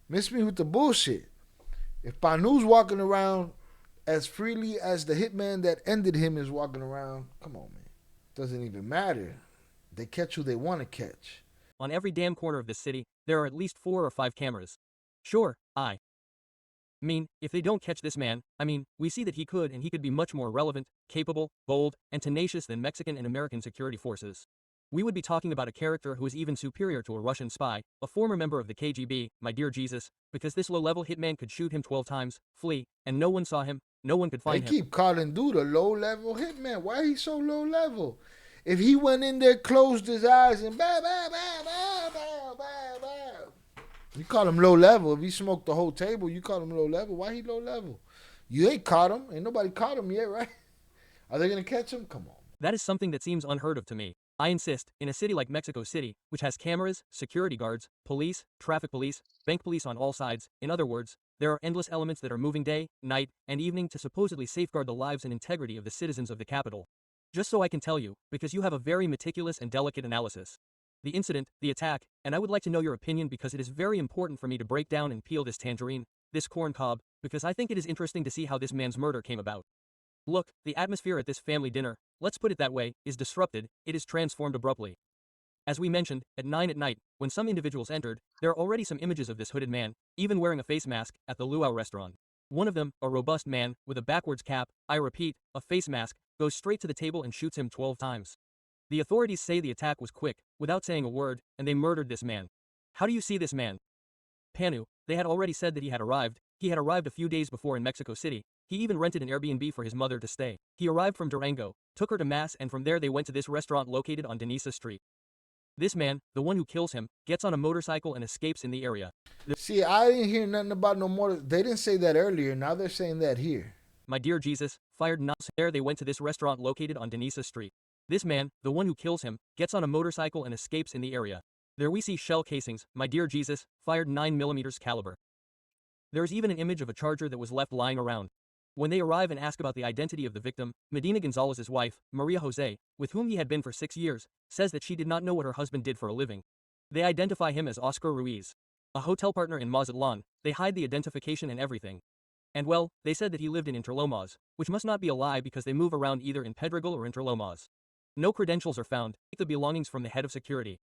Miss me with the bullshit. If Panu's walking around as freely as the hitman that ended him is walking around, come on, man. Doesn't even matter. They catch who they want to catch. On every damn corner of this city, there are at least 4 or 5 cameras. Sure, I mean, if they don't catch this man, I mean, we see that he could be much more relevant, capable, bold, and tenacious than Mexican and American security forces. We would be talking about a character who is even superior to a Russian spy, a former member of the KGB, my dear Jesus, because this low-level hitman could shoot him 12 times, flee, and no one saw him, no one could find him. They keep calling dude a low-level hitman. Why he so low-level? If he went in there, closed his eyes, and bah, bah, bah, bah, bah, bah, bah. You call him low-level. If he smoked the whole table, you call him low-level. Why he low-level? You ain't caught him. Ain't nobody caught him yet, right? Are they going to catch him? Come on. That is something that seems unheard of to me. I insist, in a city like Mexico City, which has cameras, security guards, police, traffic police, bank police on all sides, in other words, there are endless elements that are moving day, night, and evening to supposedly safeguard the lives and integrity of the citizens of the capital. Just so I can tell you, because you have a very meticulous and delicate analysis. the incident, the attack, and I would like to know your opinion because it is very important for me to break down and peel this tangerine, this corn cob, because I think it is interesting to see how this man's murder came about. Look, the atmosphere at this family dinner, let's put it that way, is disrupted, it is transformed abruptly. As we mentioned, at 9 at night, when some individuals entered, there are already some images of this hooded man, even wearing a face mask, at the luau restaurant. One of them, a robust man, with a backwards cap, I repeat, a face mask, goes straight to the table and shoots him 12 times. The authorities say the attack was quick, without saying a word, and they murdered this man. How do you see this man? Panu, they had already said that he had arrived a few days before in Mexico City. He even rented an Airbnb for his mother to stay. He arrived from Durango, took her to mass, and from there they went to this restaurant located on Denisa Street. This man, the one who kills him, gets on a motorcycle and escapes in the area. See, I didn't hear nothing about no more. They didn't say that earlier. Now they're saying that here. My dear Jesus, fired not there they went to this restaurant located on Denisa Street. This man, the one who kills him, gets on a motorcycle and escapes in the area. There we see shell casings, my dear Jesus, fired 9mm caliber. There is even an image of a charger that was left lying around. When they arrive and ask about the identity of the victim, Medina Gonzalez's wife, Maria Jose, with whom he had been for 6 years, says that she did not know what her husband did for a living. They identify him as Oscar Ruiz, a hotel partner in Mazatlan. They hide the identification and everything. And well, they said that he lived in Interlomas, which must not be a lie because they move around either in Pedregal or Interlomas. No credentials are found, take the belongings from the head of security.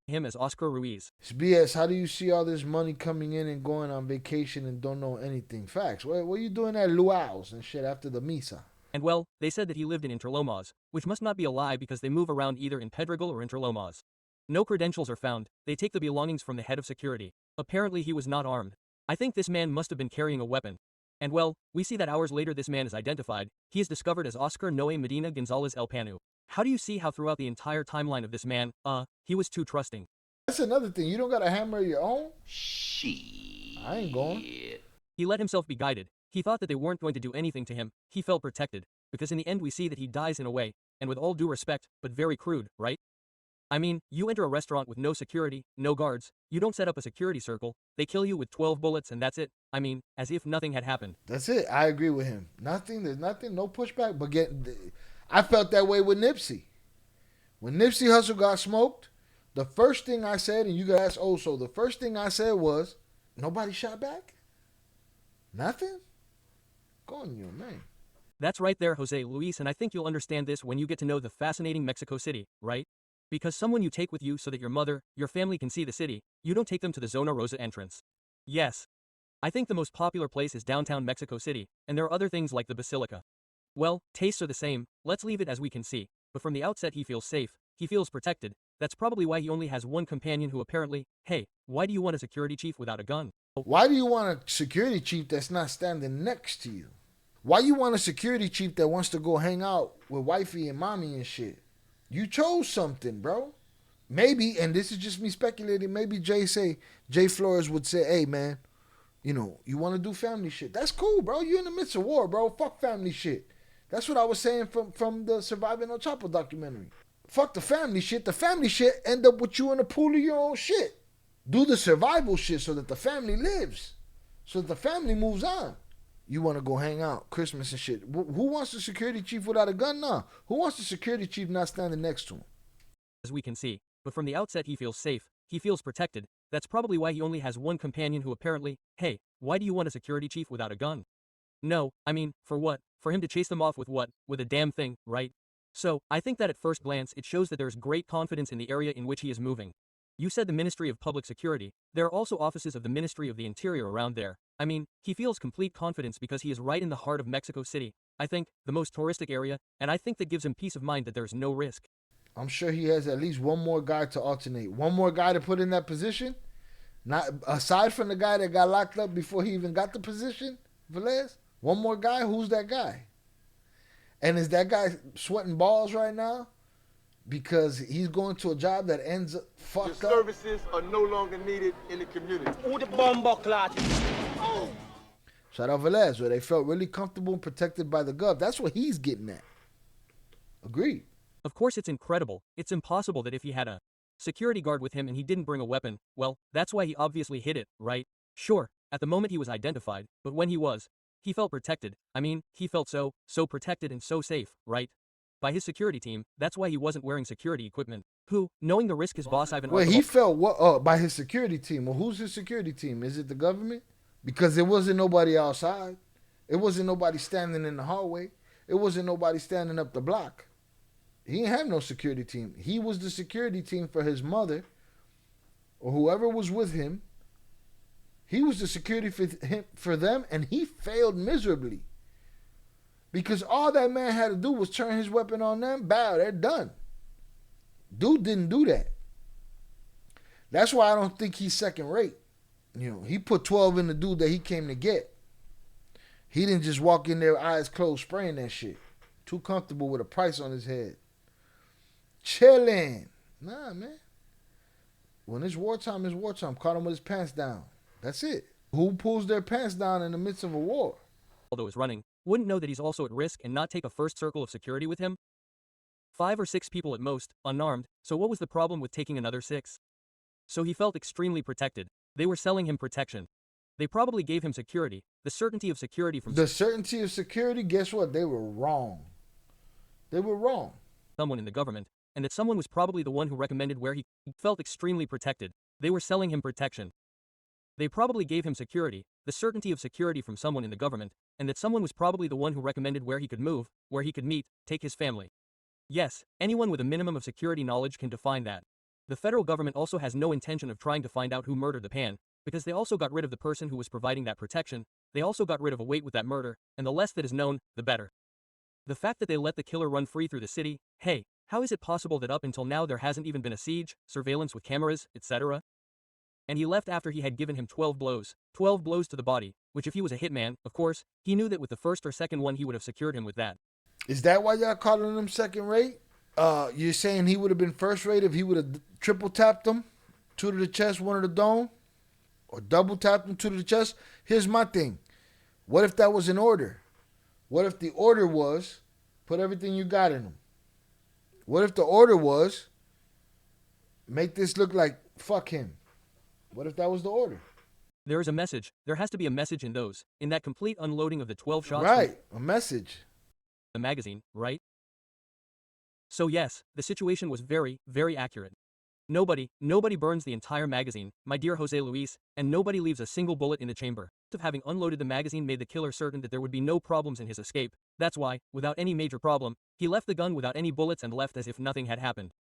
Him as Oscar Ruiz. It's BS. How do you see all this money coming in and going on vacation and don't know anything? Facts. What are you doing at luau's and shit after the misa? And well, they said that he lived in Interlomas, which must not be a lie because they move around either in Pedregal or Interlomas. No credentials are found, they take the belongings from the head of security. Apparently he was not armed. I think this man must have been carrying a weapon. And well, we see that hours later this man is identified. He is discovered as Oscar Noe Medina Gonzalez El Panu. How do you see how throughout the entire timeline of this man, he was too trusting? That's another thing. You don't got a hammer of your own? Shit. I ain't going. He let himself be guided. He thought that they weren't going to do anything to him. He felt protected. Because in the end we see that he dies in a way, and with all due respect, but very crude, right? I mean, you enter a restaurant with no security, no guards, you don't set up a security circle, they kill you with 12 bullets and that's it. I mean, as if nothing had happened. That's it. I agree with him. There's nothing, no pushback, but I felt that way with Nipsey. When Nipsey Hussle got smoked, the first thing I said, and you guys also, the first thing I said was, nobody shot back? Nothing? Go on you, man. That's right there, Jose Luis, and I think you'll understand this when you get to know the fascinating Mexico City, right? Because someone you take with you so that your mother, your family can see the city, you don't take them to the Zona Rosa entrance. Yes. I think the most popular place is downtown Mexico City, and there are other things like the Basilica. Well, tastes are the same, let's leave it as we can see, but from the outset he feels safe, he feels protected. That's probably why he only has one companion who apparently, hey, why do you want a security chief without a gun? Why do you want a security chief that's not standing next to you? Why you want a security chief that wants to go hang out with wifey and mommy and shit? You chose something, bro. Maybe, and this is just me speculating, maybe Jay Flores would say, hey, man, you want to do family shit. That's cool, bro. You're in the midst of war, bro. Fuck family shit. That's what I was saying from the Surviving El Chapo documentary. Fuck the family shit. The family shit end up with you in a pool of your own shit. Do the survival shit so that the family lives. So that the family moves on. You want to go hang out, Christmas and shit. Who wants a security chief without a gun? Nah. Who wants a security chief not standing next to him? As we can see, but from the outset he feels safe, he feels protected. That's probably why he only has one companion who apparently, hey, why do you want a security chief without a gun? No, I mean, for what? For him to chase them off with what? With a damn thing, right? So, I think that at first glance it shows that there's great confidence in the area in which he is moving. You said the Ministry of Public Security. There are also offices of the Ministry of the Interior around there. I mean, he feels complete confidence because he is right in the heart of Mexico City. I think, the most touristic area, and I think that gives him peace of mind that there's no risk. I'm sure he has at least one more guy to alternate. One more guy to put in that position. Not aside from the guy that got locked up before he even got the position, Velez. One more guy, who's that guy? And is that guy sweating balls right now? Because he's going to a job that ends up fucked Your up. services are no longer needed in the community. Who the bomb clot? Shout out Velez, where they felt really comfortable and protected by the gov. That's what he's getting at. Agreed. Of course it's incredible. It's impossible that if he had a security guard with him and he didn't bring a weapon, well, that's why he obviously hid it, right? Sure, at the moment he was identified, but when he felt protected. I mean, he felt so protected and so safe, right? by his security team, that's why he wasn't wearing security equipment. Who, knowing the risk his boss Ivan Wait, he felt what? Oh, by his security team. Well, who's his security team? Is it the government? Because there wasn't nobody outside. It wasn't nobody standing in the hallway. It wasn't nobody standing up the block. He didn't have no security team. He was the security team for his mother or whoever was with him. He was the security for them, and he failed miserably. Because all that man had to do was turn his weapon on them. Bow, they're done. Dude didn't do that. That's why I don't think he's second rate. You know, he put 12 in the dude that he came to get. He didn't just walk in there eyes closed spraying that shit. Too comfortable with a price on his head. Chilling. Nah, man. When it's wartime, it's wartime. Caught him with his pants down. That's it. Who pulls their pants down in the midst of a war? Although is running, wouldn't know that he's also at risk and not take a first circle of security with him? 5 or 6 people at most, unarmed, so what was the problem with taking another 6? So he felt extremely protected. They were selling him protection. They probably gave him security, the certainty of security from... The certainty of security, guess what? They were wrong. They were wrong. Someone in the government, and that someone was probably the one who recommended where he felt extremely protected. They were selling him protection. They probably gave him security, the certainty of security from someone in the government, and that someone was probably the one who recommended where he could move, where he could meet, take his family. Yes, anyone with a minimum of security knowledge can define that. The federal government also has no intention of trying to find out who murdered the Pan, because they also got rid of the person who was providing that protection, they also got rid of a weight with that murder, and the less that is known, the better. The fact that they let the killer run free through the city, hey, how is it possible that up until now there hasn't even been a siege, surveillance with cameras, etc.? And he left after he had given him 12 blows to the body, which if he was a hitman, of course, he knew that with the first or second one he would have secured him with that. Is that why y'all calling him second rate? You're saying he would have been first rate if he would have triple tapped him, 2 to the chest, 1 to the dome? Or double tapped him, 2 to the chest? Here's my thing. What if that was an order? What if the order was, put everything you got in him? What if the order was, make this look like fuck him? What if that was the order? There is a message. There has to be a message in those. In that complete unloading of the 12 shots. Right, a message. The magazine, right? So yes, the situation was very, very accurate. Nobody burns the entire magazine, my dear Jose Luis, and nobody leaves a single bullet in the chamber. Of having unloaded the magazine made the killer certain that there would be no problems in his escape. That's why, without any major problem, he left the gun without any bullets and left as if nothing had happened.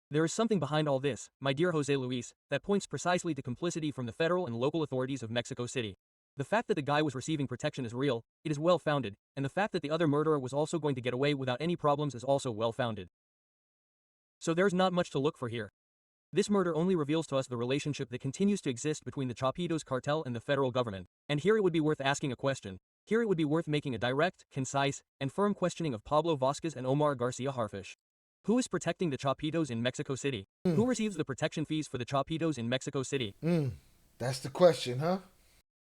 There is something behind all this, my dear Jose Luis, that points precisely to complicity from the federal and local authorities of Mexico City. The fact that the guy was receiving protection is real, it is well-founded, and the fact that the other murderer was also going to get away without any problems is also well-founded. So there's not much to look for here. This murder only reveals to us the relationship that continues to exist between the Chapitos cartel and the federal government. And here it would be worth asking a question. Here it would be worth making a direct, concise, and firm questioning of Pablo Vasquez and Omar Garcia Harfuch. Who is protecting the Chapitos in Mexico City? Who receives the protection fees for the Chapitos in Mexico City? That's the question, huh?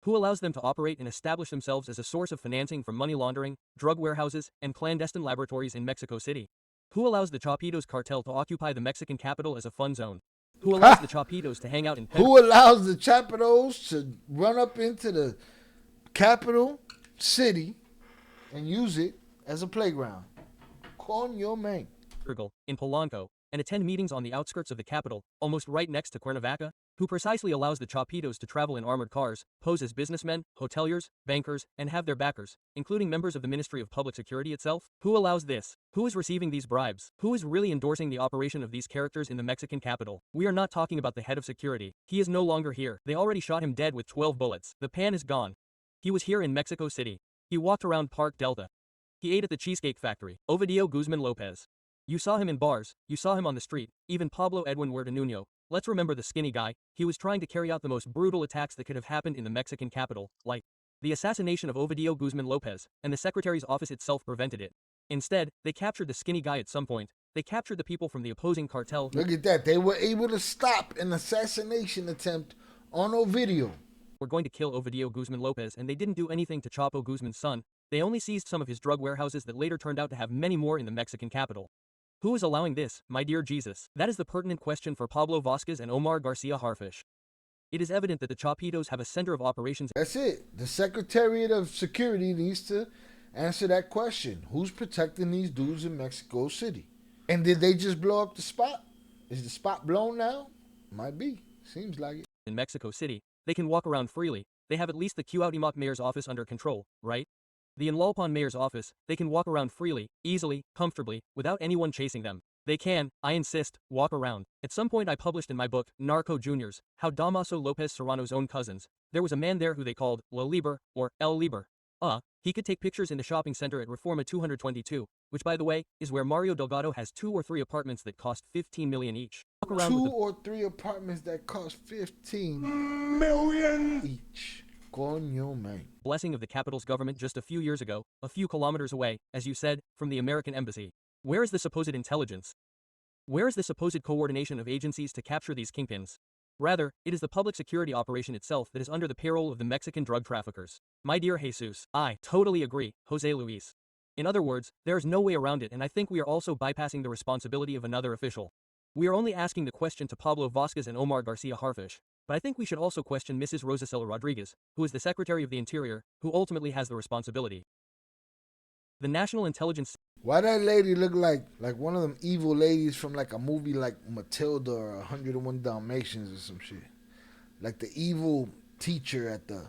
Who allows them to operate and establish themselves as a source of financing for money laundering, drug warehouses, and clandestine laboratories in Mexico City? Who allows the Chapitos cartel to occupy the Mexican capital as a fun zone? Who allows the Chapitos to hang out in... Who allows the Chapitos to run up into the capital city and use it as a playground? Coño, man. In Polanco, and attend meetings on the outskirts of the capital, almost right next to Cuernavaca? Who precisely allows the Chapitos to travel in armored cars, pose as businessmen, hoteliers, bankers, and have their backers, including members of the Ministry of Public Security itself? Who allows this? Who is receiving these bribes? Who is really endorsing the operation of these characters in the Mexican capital? We are not talking about the head of security. He is no longer here. They already shot him dead with 12 bullets. The Pan is gone. He was here in Mexico City. He walked around Park Delta. He ate at the Cheesecake Factory. Ovidio Guzman Lopez. You saw him in bars, you saw him on the street, even Pablo Edwin Huerta Nuño. Let's remember the skinny guy. He was trying to carry out the most brutal attacks that could have happened in the Mexican capital, like the assassination of Ovidio Guzman Lopez, and the secretary's office itself prevented it. Instead, they captured the skinny guy at some point. They captured the people from the opposing cartel. Look at that. They were able to stop an assassination attempt on Ovidio. We're going to kill Ovidio Guzman Lopez, and they didn't do anything to Chapo Guzman's son. They only seized some of his drug warehouses that later turned out to have many more in the Mexican capital. Who is allowing this, my dear Jesus? That is the pertinent question for Pablo Vasquez and Omar Garcia Harfuch. It is evident that the Chapitos have a center of operations. That's it. The Secretariat of Security needs to Answer that question. Who's protecting these dudes in Mexico City? And did they just blow up the spot? Is the spot blown now? Might be. Seems like it. In Mexico City, they can walk around freely. They have at least the Cuauhtémoc mayor's office under control, right? The Inlalpan mayor's office, they can walk around freely, easily, comfortably, without anyone chasing them. They can, I insist, walk around. At some point I published in my book, Narco Juniors, how Damaso Lopez Serrano's own cousins, there was a man there who they called La Liber, or El Liber. He could take pictures in the shopping center at Reforma 222, which by the way, is where Mario Delgado has 2 or 3 apartments that cost 15 million each. Walk around 2 or 3 apartments that cost 15 million each. Coño, man. Blessing of the capital's government just a few years ago, a few kilometers away, as you said, from the American embassy. Where is the supposed intelligence? Where is the supposed coordination of agencies to capture these kingpins? Rather, it is the public security operation itself that is under the payroll of the Mexican drug traffickers. My dear Jesus, I totally agree, Jose Luis. In other words, there is no way around it, and I think we are also bypassing the responsibility of another official. We are only asking the question to Pablo Vasquez and Omar Garcia Harfuch, but I think we should also question Mrs. Rosacela Rodriguez, who is the Secretary of the Interior, who ultimately has the responsibility. The National Intelligence... Why that lady look like one of them evil ladies from like a movie like Matilda or 101 Dalmatians or some shit? Like the evil teacher at the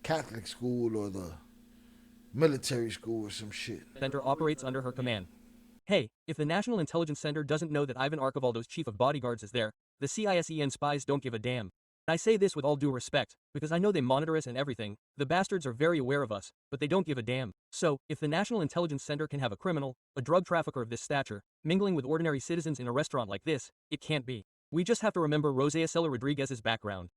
Catholic school or the military school or some shit. Center operates under her command. Hey, if the National Intelligence Center doesn't know that Ivan Archivaldo's chief of bodyguards is there, the CISEN spies don't give a damn. I say this with all due respect, because I know they monitor us and everything. The bastards are very aware of us, but they don't give a damn. So, if the National Intelligence Center can have a criminal, a drug trafficker of this stature, mingling with ordinary citizens in a restaurant like this, it can't be. We just have to remember Rosacela Rodriguez's background.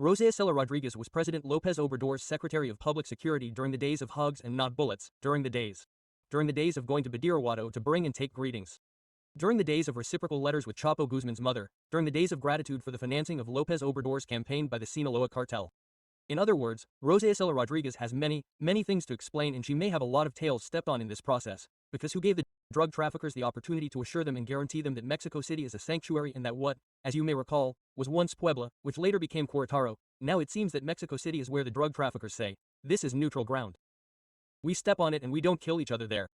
Rosacela Rodriguez was President López Obrador's Secretary of Public Security during the days of hugs and not bullets, during the days of going to Badiraguato to bring and take greetings. During the days of reciprocal letters with Chapo Guzman's mother, during the days of gratitude for the financing of López Obrador's campaign by the Sinaloa cartel. In other words, Rosacela Rodriguez has many things to explain, and she may have a lot of tails stepped on in this process, because who gave the drug traffickers the opportunity to assure them and guarantee them that Mexico City is a sanctuary and that what, as you may recall, was once Puebla, which later became Querétaro, now it seems that Mexico City is where the drug traffickers say, this is neutral ground. We step on it and we don't kill each other there.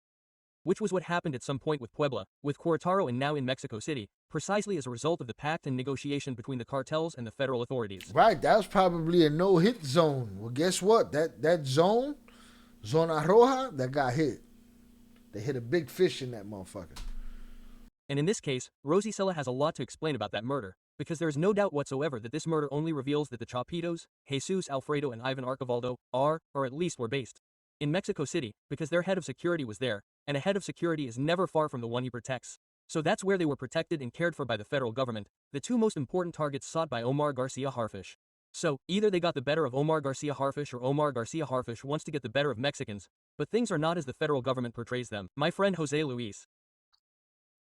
Which was what happened at some point with Puebla, with Querétaro, and now in Mexico City, precisely as a result of the pact and negotiation between the cartels and the federal authorities. Right, that was probably a no-hit zone. Well, guess what? That zone, Zona Roja, that got hit. They hit a big fish in that motherfucker. And in this case, Rosacela has a lot to explain about that murder, because there is no doubt whatsoever that this murder only reveals that the Chapitos, Jesus, Alfredo, and Ivan Archivaldo are, or at least were based, in Mexico City, because their head of security was there, and a head of security is never far from the one he protects. So that's where they were protected and cared for by the federal government, the two most important targets sought by Omar Garcia Harfuch. So, either they got the better of Omar Garcia Harfuch, or Omar Garcia Harfuch wants to get the better of Mexicans, but things are not as the federal government portrays them. My friend Jose Luis.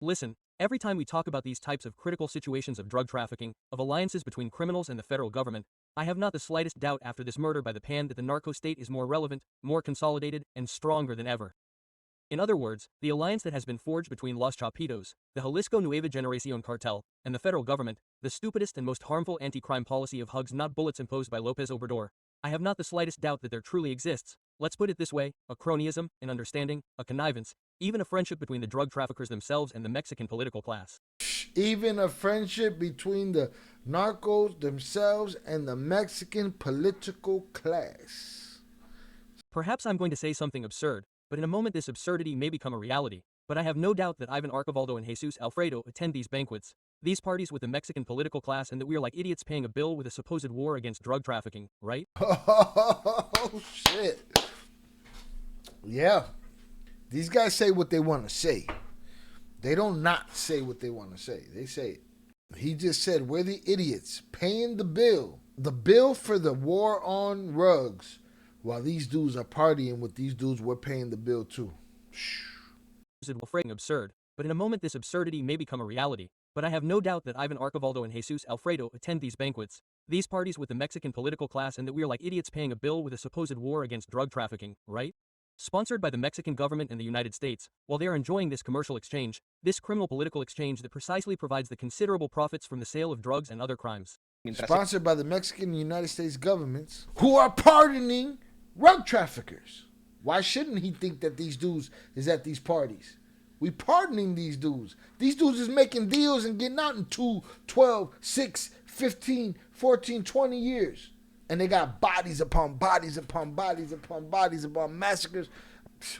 Listen, every time we talk about these types of critical situations of drug trafficking, of alliances between criminals and the federal government, I have not the slightest doubt after this murder by the PAN that the narco state is more relevant, more consolidated, and stronger than ever. In other words, the alliance that has been forged between Los Chapitos, the Jalisco Nueva Generacion cartel, and the federal government, the stupidest and most harmful anti-crime policy of hugs not bullets imposed by López Obrador, I have not the slightest doubt that there truly exists, let's put it this way, a cronyism, an understanding, a connivance, even a friendship between the drug traffickers themselves and the Mexican political class. Even a friendship between the narcos themselves and the Mexican political class. Perhaps I'm going to say something absurd, but in a moment this absurdity may become a reality. But I have no doubt that Ivan Archivaldo and Jesus Alfredo attend these banquets, these parties with the Mexican political class, and that we are like idiots paying a bill with a supposed war against drug trafficking, right? Oh, shit. Yeah. These guys say what they want to say. They don't not say what they want to say. They say it. He just said, we're the idiots paying the bill. The bill for the war on drugs. While these dudes are partying with these dudes, we're paying the bill too. Absurd, but in a moment this absurdity may become a reality. But I have no doubt that Ivan Archivaldo and Jesus Alfredo attend these banquets, these parties with the Mexican political class, and that we are like idiots paying a bill with a supposed war against drug trafficking, right? Sponsored by the Mexican government and the United States, while they are enjoying this commercial exchange, this criminal political exchange that precisely provides the considerable profits from the sale of drugs and other crimes. Sponsored by the Mexican and United States governments, who are pardoning drug traffickers. Why shouldn't he think that these dudes is at these parties? We pardoning these dudes. These dudes is making deals and getting out in 2, 12, 6, 15, 14, 20 years. And they got bodies upon bodies upon bodies upon bodies upon massacres.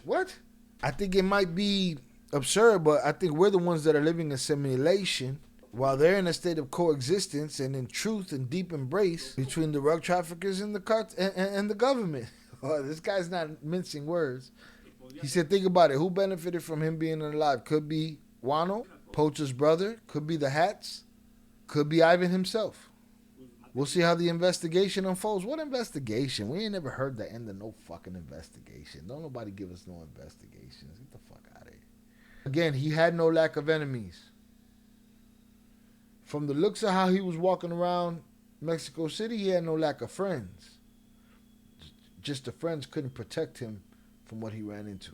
What? I think it might be absurd, but I think we're the ones that are living in simulation while they're in a state of coexistence and in truth and deep embrace between the drug traffickers and the government. Oh, this guy's not mincing words. He said, think about it. Who benefited from him being alive? Could be Wano, Poacher's brother. Could be the Hats. Could be Ivan himself. We'll see how the investigation unfolds. What investigation? We ain't never heard the end of no fucking investigation. Don't nobody give us no investigations. Get the fuck out of here. Again, he had no lack of enemies. From the looks of how he was walking around Mexico City, he had no lack of friends. Just the friends couldn't protect him from what he ran into.